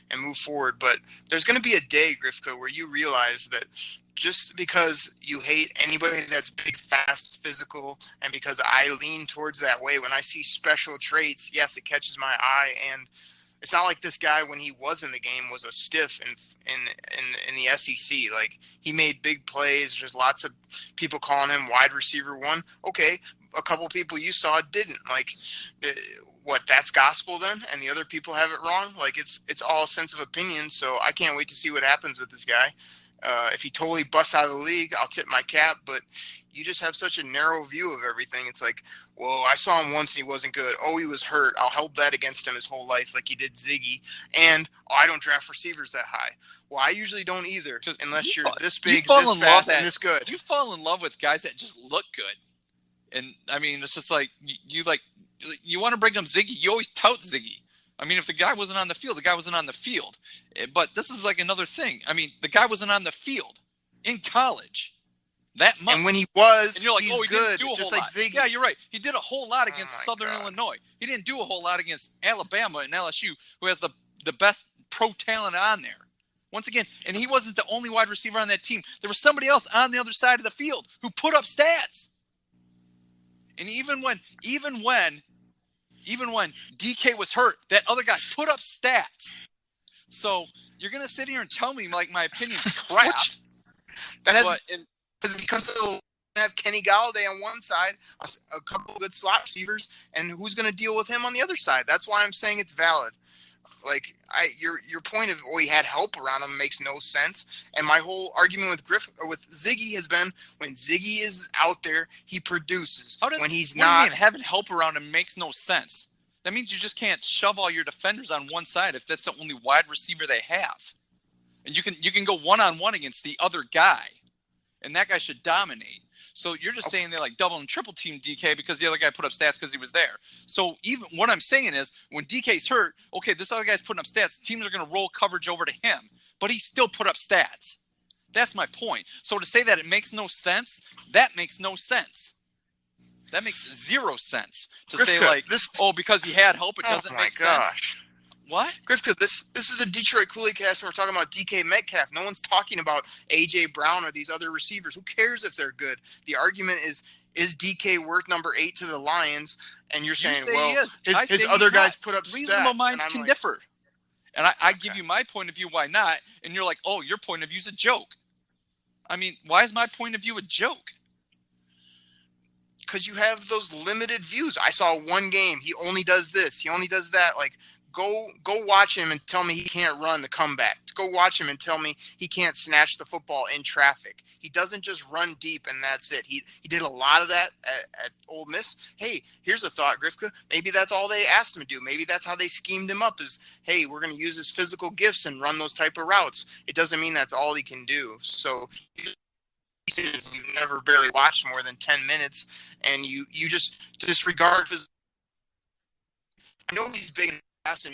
and move forward. But there's going to be a day, Grifka, where you realize that just because you hate anybody that's big, fast, physical, and because I lean towards that way, when I see special traits, yes, it catches my eye. And it's not like this guy, when he was in the game, was a stiff in the SEC. Like, he made big plays. There's lots of people calling him wide receiver one. Okay, a couple people you saw didn't. Like, what, that's gospel then? And the other people have it wrong? Like, it's all sense of opinion, so I can't wait to see what happens with this guy. If he totally busts out of the league, I'll tip my cap, but you just have such a narrow view of everything. It's like, well, I saw him once and he wasn't good. Oh, he was hurt. I'll hold that against him his whole life like he did Ziggy. And, I don't draft receivers that high. Well, I usually don't either, unless you're this big, this fast, and this good. You fall in love with guys that just look good. And, I mean, it's just like, you want to bring up Ziggy. You always tout Ziggy. I mean, if the guy wasn't on the field, the guy wasn't on the field. But this is like another thing. I mean, the guy wasn't on the field in college that month. And when he was, and you're like, he's he good, didn't do a just whole like lot. Ziggy. Yeah, you're right. He did a whole lot against Southern God. Illinois. He didn't do a whole lot against Alabama and LSU, who has the best pro talent on there. Once again, and he wasn't the only wide receiver on that team. There was somebody else on the other side of the field who put up stats. And even when DK was hurt, that other guy put up stats. So you're gonna sit here and tell me like my opinion's crap. That has because they'll have Kenny Galladay on one side, a couple of good slot receivers, and who's gonna deal with him on the other side? That's why I'm saying it's valid. Like, your point of he had help around him makes no sense. And my whole argument with Ziggy has been, when Ziggy is out there, he produces. When he's not, what do you mean having help around him makes no sense? That means you just can't shove all your defenders on one side if that's the only wide receiver they have. And you can go one-on-one against the other guy, and that guy should dominate. So you're just saying they like double and triple team DK because the other guy put up stats because he was there. So even what I'm saying is, when DK's hurt, okay, this other guy's putting up stats. Teams are going to roll coverage over to him, but he still put up stats. That's my point. So to say that it makes no sense, that makes no sense. That makes zero sense. To say like, because he had help, it doesn't make sense. What? Grifka, this is the Detroit Koolaid Cast, and we're talking about DK Metcalf. No one's talking about A.J. Brown or these other receivers. Who cares if they're good? The argument is DK worth number 8 to the Lions? And you're saying, his other guys put up stats. Reasonable minds can differ. And I give you my point of view, why not? And you're like, oh, your point of view is a joke. I mean, why is my point of view a joke? Because you have those limited views. I saw one game. He only does this. He only does that. Like, Go watch him and tell me he can't run the comeback. Go watch him and tell me he can't snatch the football in traffic. He doesn't just run deep and that's it. He did a lot of that at Ole Miss. Hey, here's a thought, Grifka. Maybe that's all they asked him to do. Maybe that's how they schemed him up is, hey, we're going to use his physical gifts and run those type of routes. It doesn't mean that's all he can do. So you've never barely watched more than 10 minutes and you just disregard his. I know he's big and fast and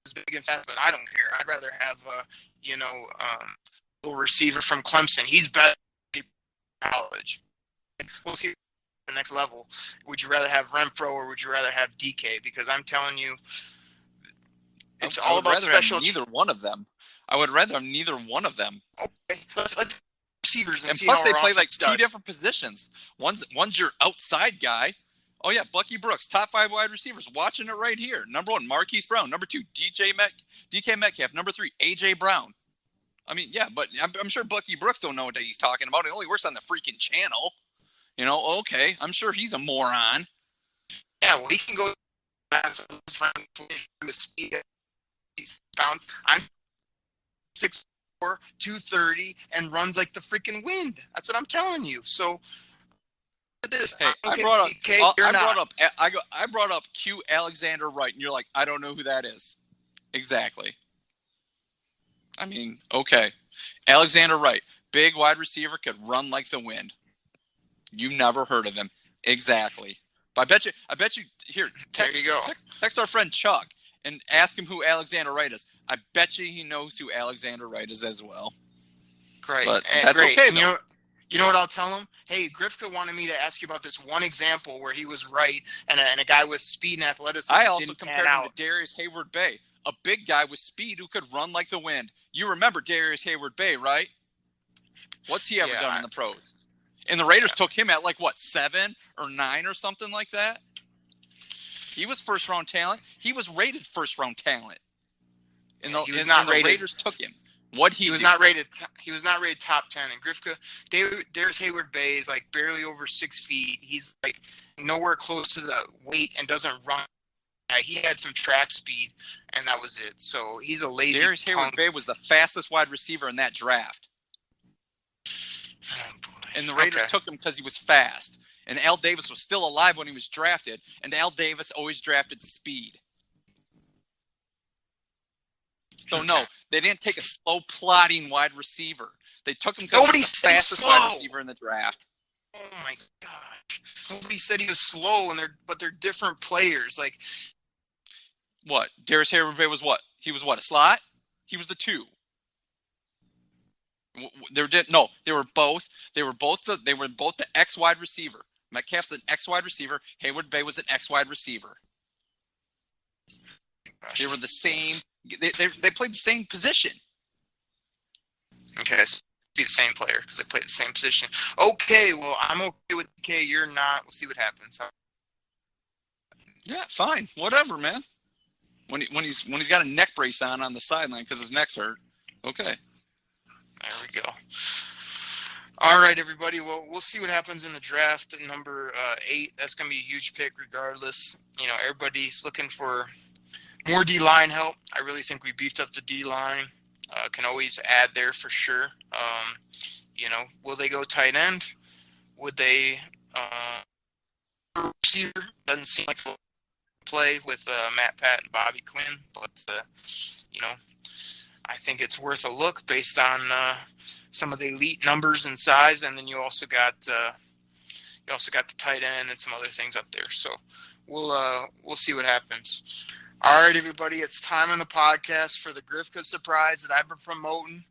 is big and fast, but I don't care. I'd rather have a little receiver from Clemson. He's better than college. We'll see the next level. Would you rather have Renfro or would you rather have DK? Because I'm telling you, it's all about special. Neither one of them. I would rather have neither one of them. Okay, let's receivers and see plus how they our play like offense two does. different positions. One's your outside guy. Oh, yeah, Bucky Brooks, top 5 wide receivers. Watching it right here. Number 1, Marquise Brown. Number 2, DK Metcalf. Number 3, A.J. Brown. I mean, yeah, but I'm sure Bucky Brooks don't know what he's talking about. He only works on the freaking channel. You know, okay, I'm sure he's a moron. Yeah, well, he can go the speed. I'm 6'4", 230, and runs like the freaking wind. That's what I'm telling you. So this. Hey, I brought up Q Alexander Wright, and you're like, I don't know who that is. Exactly. I mean, okay. Alexander Wright, big wide receiver, could run like the wind. You never heard of him. Exactly. But I bet you here, text our friend Chuck and ask him who Alexander Wright is. I bet you he knows who Alexander Wright is as well. Great. But that's great. okay, and you know what I'll tell him? Hey, Grifka wanted me to ask you about this one example where he was right and a guy with speed and athleticism I also didn't compared pan him out. to Darius Hayward-Bay, a big guy with speed who could run like the wind. You remember Darius Hayward-Bay, right? What's he ever done in the pros? And the Raiders took him at 7 or 9 or something like that. He was first-round talent. He was rated first-round talent. And the Raiders took him. He was not rated top 10. And Grifka, Darius Hayward-Bay is barely over 6 feet. He's nowhere close to the weight and doesn't run. He had some track speed, and that was it. So he's a lazy Darius Hayward-Bay was the fastest wide receiver in that draft. Oh, boy. And the Raiders took him because he was fast. And Al Davis was still alive when he was drafted. And Al Davis always drafted speed. So, no, they didn't take a slow, plodding wide receiver. They took him because he was the fastest wide receiver in the draft. Oh, my gosh. Nobody said he was slow, but they're different players. What? Darius Hayward-Bay was what? He was what, a slot? He was the 2. They were both the X wide receiver. Metcalf's an X wide receiver. Hayward-Bay was an X wide receiver. They were the same. They played the same position. Okay, so be the same player because they played the same position. Okay, well, I'm okay with DK. You're not. We'll see what happens. Yeah, fine, whatever, man. When he's got a neck brace on the sideline because his neck's hurt. Okay. There we go. All right, everybody. Well, we'll see what happens in the draft at number 8. That's going to be a huge pick regardless. Everybody's looking for more D-line help. I really think we beefed up the D-line. Can always add there for sure. Will they go tight end? Would they receiver? Doesn't seem like they'll play with Matt Pat and Bobby Quinn, but I think it's worth a look based on some of the elite numbers and size, and then you also got the tight end and some other things up there. So we'll see what happens. All right, everybody, it's time on the podcast for the Grifka surprise that I've been promoting.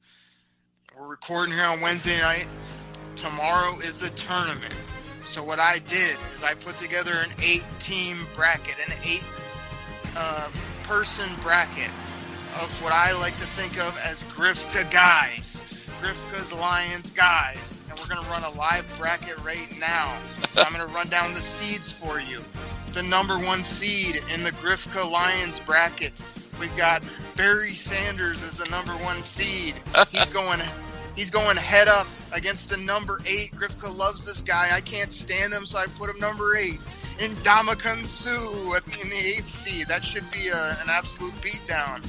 We're recording here on Wednesday night. Tomorrow is the tournament. So what I did is I put together an 8-team bracket, an 8-person bracket of what I like to think of as Grifka guys. Grifka's Lions guys. And we're going to run a live bracket right now. So I'm going to run down the seeds for you. The number 1 seed in the Grifka Lions bracket. We've got Barry Sanders as the number 1 seed. He's going head up against the number 8. Grifka loves this guy. I can't stand him, so I put him number 8. Ndamukong Suh in the 8th seed. That should be an absolute beatdown.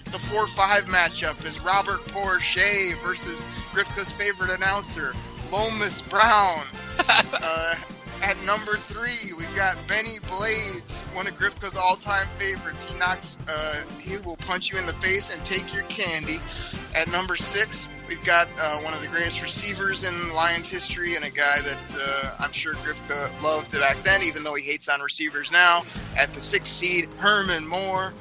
The 4-5 matchup is Robert Porsche versus Grifka's favorite announcer, Lomas Brown. At number 3, we've got Benny Blades, one of Grifka's all-time favorites. He will punch you in the face and take your candy. At number 6, we've got one of the greatest receivers in Lions history and a guy that I'm sure Grifka loved back then, even though he hates on receivers now. At the 6th seed, Herman Moore.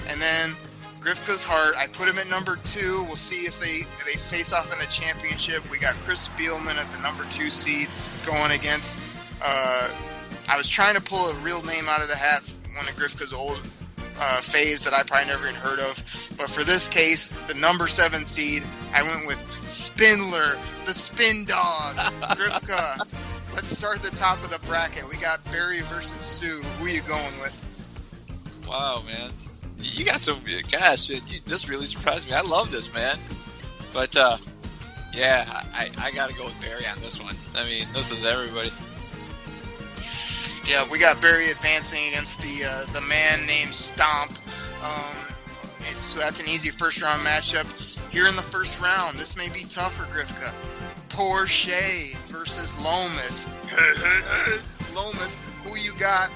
And then Grifka's heart, I put him at number 2. We'll see if they face off in the championship. We got Chris Spielman at the number 2 seed going against I was trying to pull a real name out of the hat, one of Grifka's old faves that I probably never even heard of. But for this case, the number 7 seed, I went with Spindler, the Spin Dog. Grifka, let's start at the top of the bracket. We got Barry versus Sue. Who are you going with? Wow, man. You got some, gosh, this really surprised me. I love this, man. But, yeah, I got to go with Barry on this one. I mean, this is everybody. Yeah, we got Barry advancing against the man named Stomp. So that's an easy first-round matchup. Here in the first round, this may be tough for Grifka. Porsche versus Lomas. Lomas, who you got?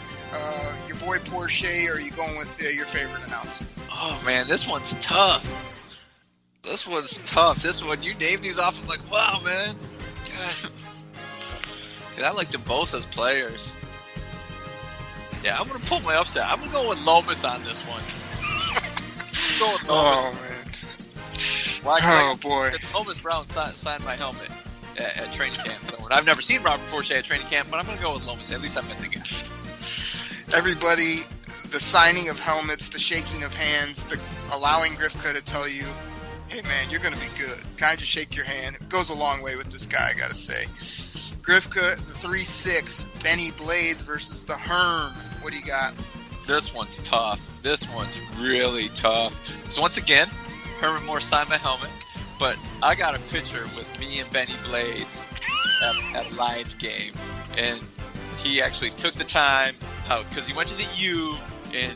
Your boy Porsche, or are you going with your favorite announcer? Oh man, this one's tough. This one, you name these off, I'm like, wow, man. God. Dude, I like them both as players. Yeah, I'm gonna pull my upset. I'm gonna go with Lomas on this one. Oh man. Boy. Lomas Brown signed my helmet at training camp. So, I've never seen Robert Porsche at training camp, but I'm gonna go with Lomas. At least I met the guy. Everybody, the signing of helmets, the shaking of hands, the allowing Grifka to tell you, hey man, you're going to be good. Can I just shake your hand? It goes a long way with this guy, I got to say. Grifka, the 3-6, Benny Blades versus the Herm. What do you got? This one's tough. This one's really tough. So once again, Herman Moore signed my helmet, but I got a picture with me and Benny Blades at a Lions game, and he actually took the time, because he went to the U, and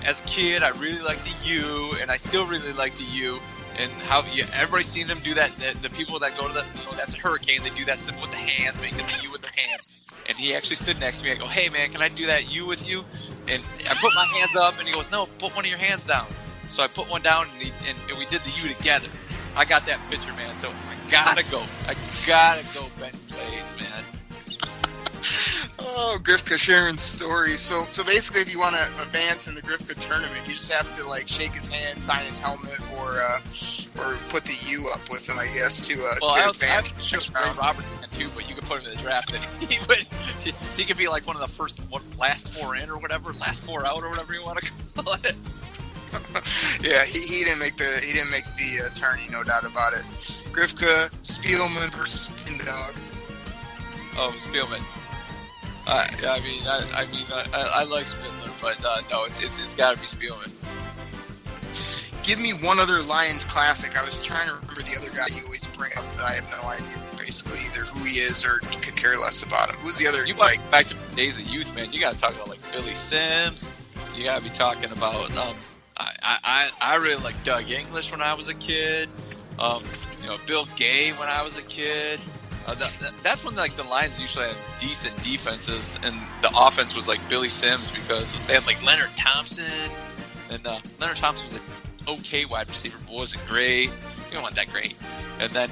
as a kid, I really liked the U, and I still really like the U, and how everybody's seen them do that. The people that go to that's a hurricane, they do that symbol with the hands, make them the U with their hands. And he actually stood next to me. I go, hey man, can I do that U with you? And I put my hands up, and he goes, no, put one of your hands down. So I put one down, and we did the U together. I got that picture, man. So I gotta go. Benny Blades, man. Oh, Grifka sharing stories. So basically, if you want to advance in the Grifka tournament, you just have to shake his hand, sign his helmet, or put the U up with him, I guess, to advance. I shook Ray Roberts too, but you could put him in the draft, and he could be like one of the last four in or whatever, last four out or whatever you want to call it. Yeah, he didn't make the tourney, no doubt about it. Grifka, Spielman versus Spin Dog. Oh, Spielman. I like Spindler, but no, it's got to be Spielman. Give me one other Lions classic. I was trying to remember the other guy you always bring up that I have no idea, basically, either who he is or could care less about him. Who's the other? You back to days of youth, man. You got to talk about Billy Sims. You got to be talking about. I really like Doug English when I was a kid. Bill Gay when I was a kid. That's when the Lions usually had decent defenses, and the offense was Billy Sims, because they had Leonard Thompson, and Leonard Thompson was an okay wide receiver, but wasn't great. You don't want that great. And then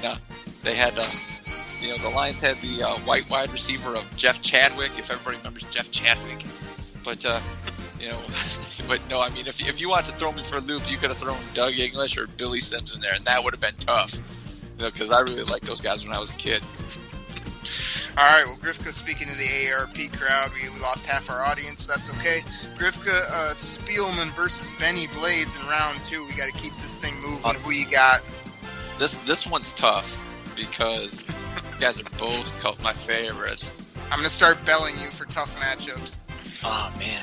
they had the Lions had the white wide receiver of Jeff Chadwick, if everybody remembers Jeff Chadwick. But but no, I mean, if you wanted to throw me for a loop, you could have thrown Doug English or Billy Sims in there, and that would have been tough. Because I really liked those guys when I was a kid. All right, well, Grifka, speaking to the AARP crowd, we lost half our audience, but that's okay. Grifka, Spielman versus Benny Blades in round 2. We got to keep this thing moving. Who you got? This one's tough, because you guys are both my favorites. I'm going to start belling you for tough matchups. Oh, man.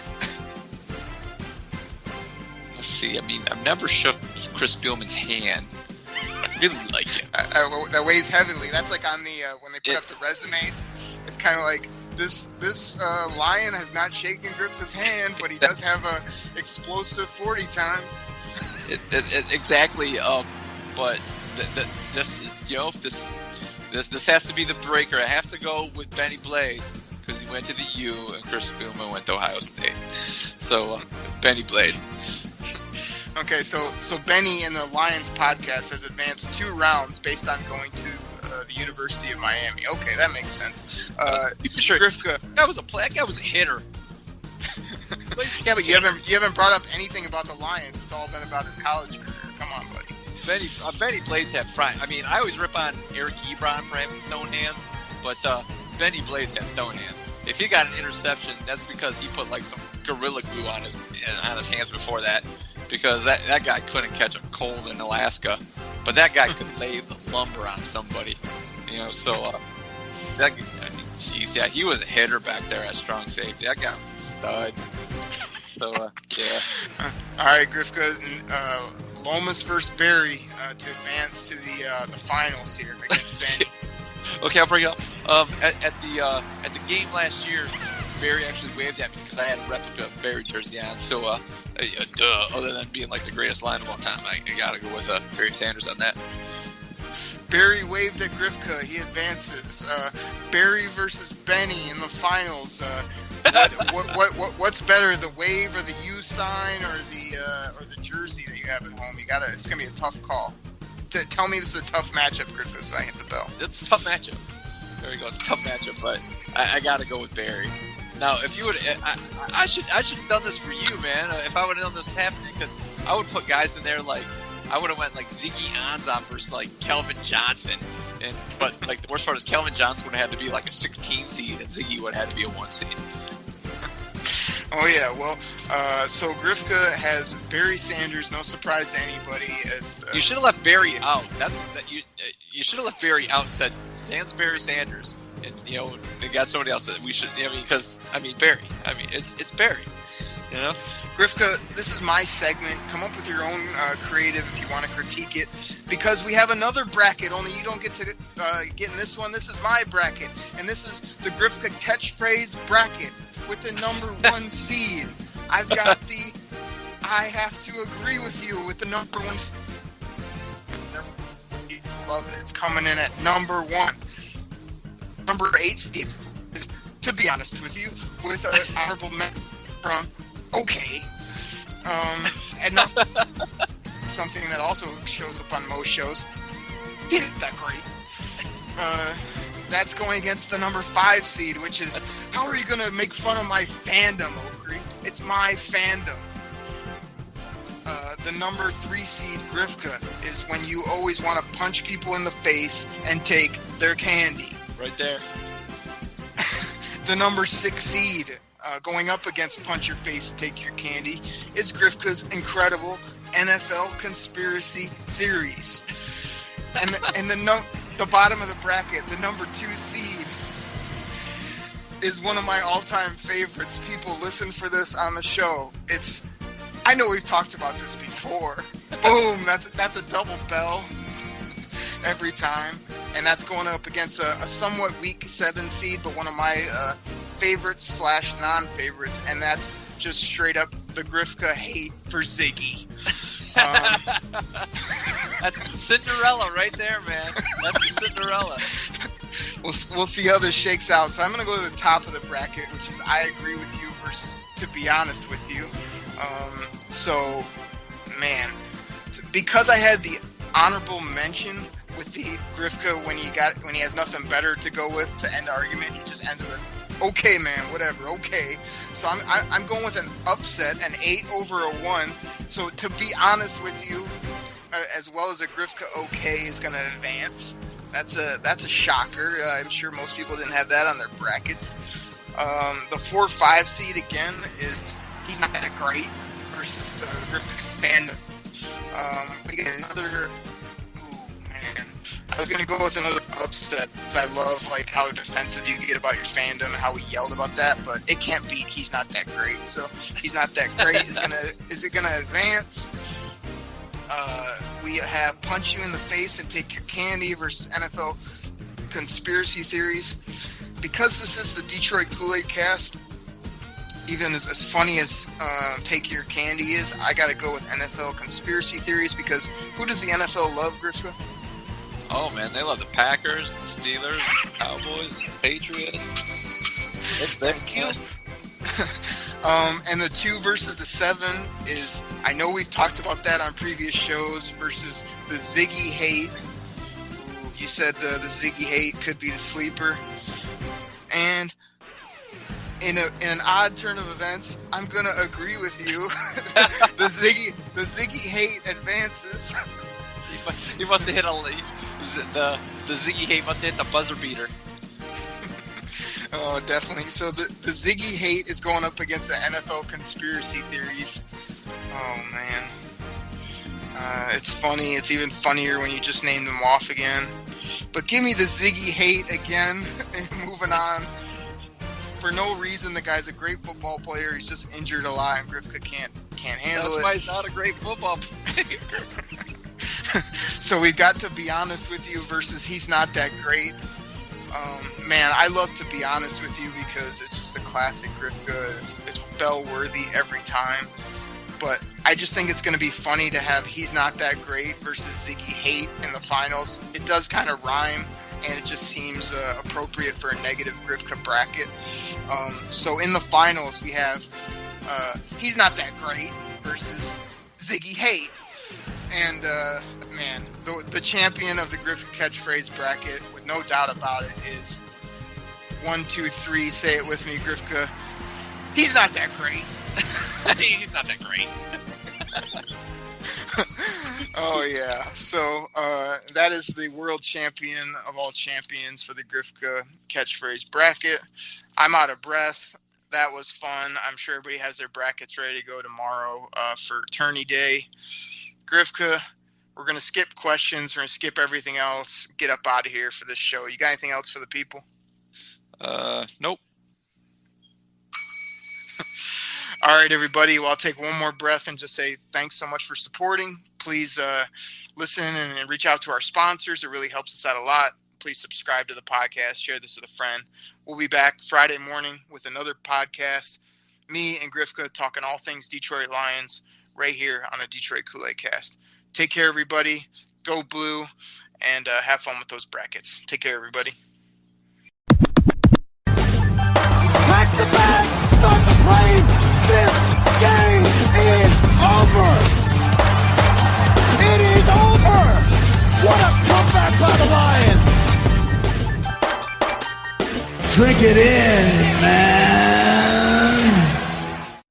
Let's see. I mean, I've never shook Chris Spielman's hand. I really like it. That weighs heavily. That's on the when they put up the resumes. It's kind of like this Lion has not shaken Grifka's hand, but he does have a explosive 40 time. Exactly. But this has to be the breaker. I have to go with Benny Blades, because he went to the U and Chris Spielman went to Ohio State. So Benny Blades. Okay, so Benny in the Lions podcast has advanced 2 rounds based on going to the University of Miami. Okay, that makes sense. Sure. Grifka, that guy was a hitter. Yeah, but you haven't brought up anything about the Lions. It's all been about his college career. Come on, buddy. Benny Blades had front. I mean, I always rip on Eric Ebron for having stone hands, but Benny Blades had stone hands. If he got an interception, that's because he put some Gorilla Glue on his hands before that. Because that guy couldn't catch a cold in Alaska, but that guy could lay the lumber on somebody, So he was a hitter back there at strong safety. That guy was a stud. So yeah. All right, Grifka, Lomas versus Barry to advance to the finals here against Benny. Okay, I'll bring it up. At the game last year, Barry actually waved at me because I had a replica Barry jersey on. So, other than being the greatest line of all time, I gotta go with Barry Sanders on that. Barry waved at Grifka. He advances. Barry versus Benny in the finals. What's better, the wave or the U sign or the jersey that you have at home? It's gonna be a tough call. Tell me this is a tough matchup, Grifka, so I hit the bell. It's a tough matchup. There you go. It's a tough matchup, but I gotta go with Barry. Now, if you would, I should have done this for you, man. If I would have known this was happening, because I would put guys in there like I would have went like Ziggy Ansah versus like Kelvin Johnson, but like the worst part is Kelvin Johnson would have had to be like a 16 seed, and Ziggy would have had to be a 1 seed. Oh yeah, well, so Grifka has Barry Sanders. No surprise to anybody. You should have left Barry out. You should have left Barry out and said Sans Barry Sanders, and they got somebody else that we should. Barry. It's Barry. Grifka, this is my segment. Come up with your own creative if you want to critique it, because we have another bracket. Only you don't get to get in this one. This is my bracket, and this is the Grifka catchphrase bracket with the number 1 seed. I've got I have to agree with you with the number 1 seed. Love it. It's coming in at number 1. Number 8 seed is, to be honest with you, with an honorable mention from okay. And something that also shows up on most shows. He's not that great. That's going against the number 5 seed, which is, how are you going to make fun of my fandom, Oakley? It's my fandom. The number 3 seed, Grifka, is when you always want to punch people in the face and take their candy. Right there. The number 6 seed, going up against punch your face, take your candy, is Grifka's incredible NFL conspiracy theories. And the bottom of the bracket, the number 2 seed, is one of my all-time favorites. People listen for this on the show. I know we've talked about this before. Boom, that's a double bell every time. And that's going up against a somewhat weak 7 seed, but one of my favorites / non-favorites, and that's just straight up the Grifka hate for Ziggy. That's Cinderella right there, man. That's the Cinderella. We'll see how this shakes out. So I'm going to go to the top of the bracket, which is I agree with you versus to be honest with you. So, man, because I had the honorable mention with the Grifka when he has nothing better to go with to end the argument, he just ends with okay, man, whatever, okay. So I'm going with an upset, an 8 over a 1. So to be honest with you, as well as a Grifka okay is going to advance. That's a shocker. I'm sure most people didn't have that on their brackets. The 4-5 seed again is he's not that great versus Grifka's fandom. We get another. I was going to go with another upset because I love like how defensive you get about your fandom and how we yelled about that, but it can't beat he's not that great. So he's not that great. Is it gonna advance? We have punch you in the face and take your candy versus NFL conspiracy theories. Because this is the Detroit Koolaid Cast, even as funny as take your candy is, I got to go with NFL conspiracy theories because who does the NFL love, Grifka? Oh, man, they love the Packers, the Steelers, the Cowboys, the Patriots. Thank you. And the 2 versus the 7 is, I know we've talked about that on previous shows, versus the Ziggy hate. Ooh, you said the Ziggy hate could be the sleeper. And in an odd turn of events, I'm going to agree with you. The Ziggy hate advances. He must have hit the Ziggy hate must have hit the buzzer beater. Oh, definitely. So the Ziggy hate is going up against the NFL conspiracy theories. Oh, man. It's funny. It's even funnier when you just name them off again. But give me the Ziggy hate again. Moving on. For no reason, the guy's a great football player. He's just injured a lot, and Grifka can't handle it. That's why he's not a great football player. So we've got to be honest with you versus he's not that great. Man, I love to be honest with you because it's just a classic Grifka. It's bell worthy every time. but I just think it's going to be funny to have He's Not That Great versus Ziggy Hate in the finals. It does kind of rhyme, and it just seems appropriate for a negative Grifka bracket. So in the finals, we have He's Not That Great versus Ziggy Hate. And, man, the champion of the Grifka catchphrase bracket, with no doubt about it, is 1, 2, 3, say it with me, Grifka. He's not that great. He's not that great. Oh, yeah. So that is the world champion of all champions for the Grifka catchphrase bracket. I'm out of breath. That was fun. I'm sure everybody has their brackets ready to go tomorrow for tourney day. Grifka, we're going to skip questions. We're going to skip everything else. Get up out of here for this show. You got anything else for the people? Nope. All right, everybody. Well, I'll take one more breath and just say thanks so much for supporting. Please listen and reach out to our sponsors. It really helps us out a lot. Please subscribe to the podcast. Share this with a friend. We'll be back Friday morning with another podcast. Me and Grifka talking all things Detroit Lions right here on the Detroit Koolaid Cast. Take care, everybody. Go blue, and have fun with those brackets. Take care, everybody. Pack the bag, start the plane. This game is over. It is over. What a comeback by the Lions. Drink it in, man.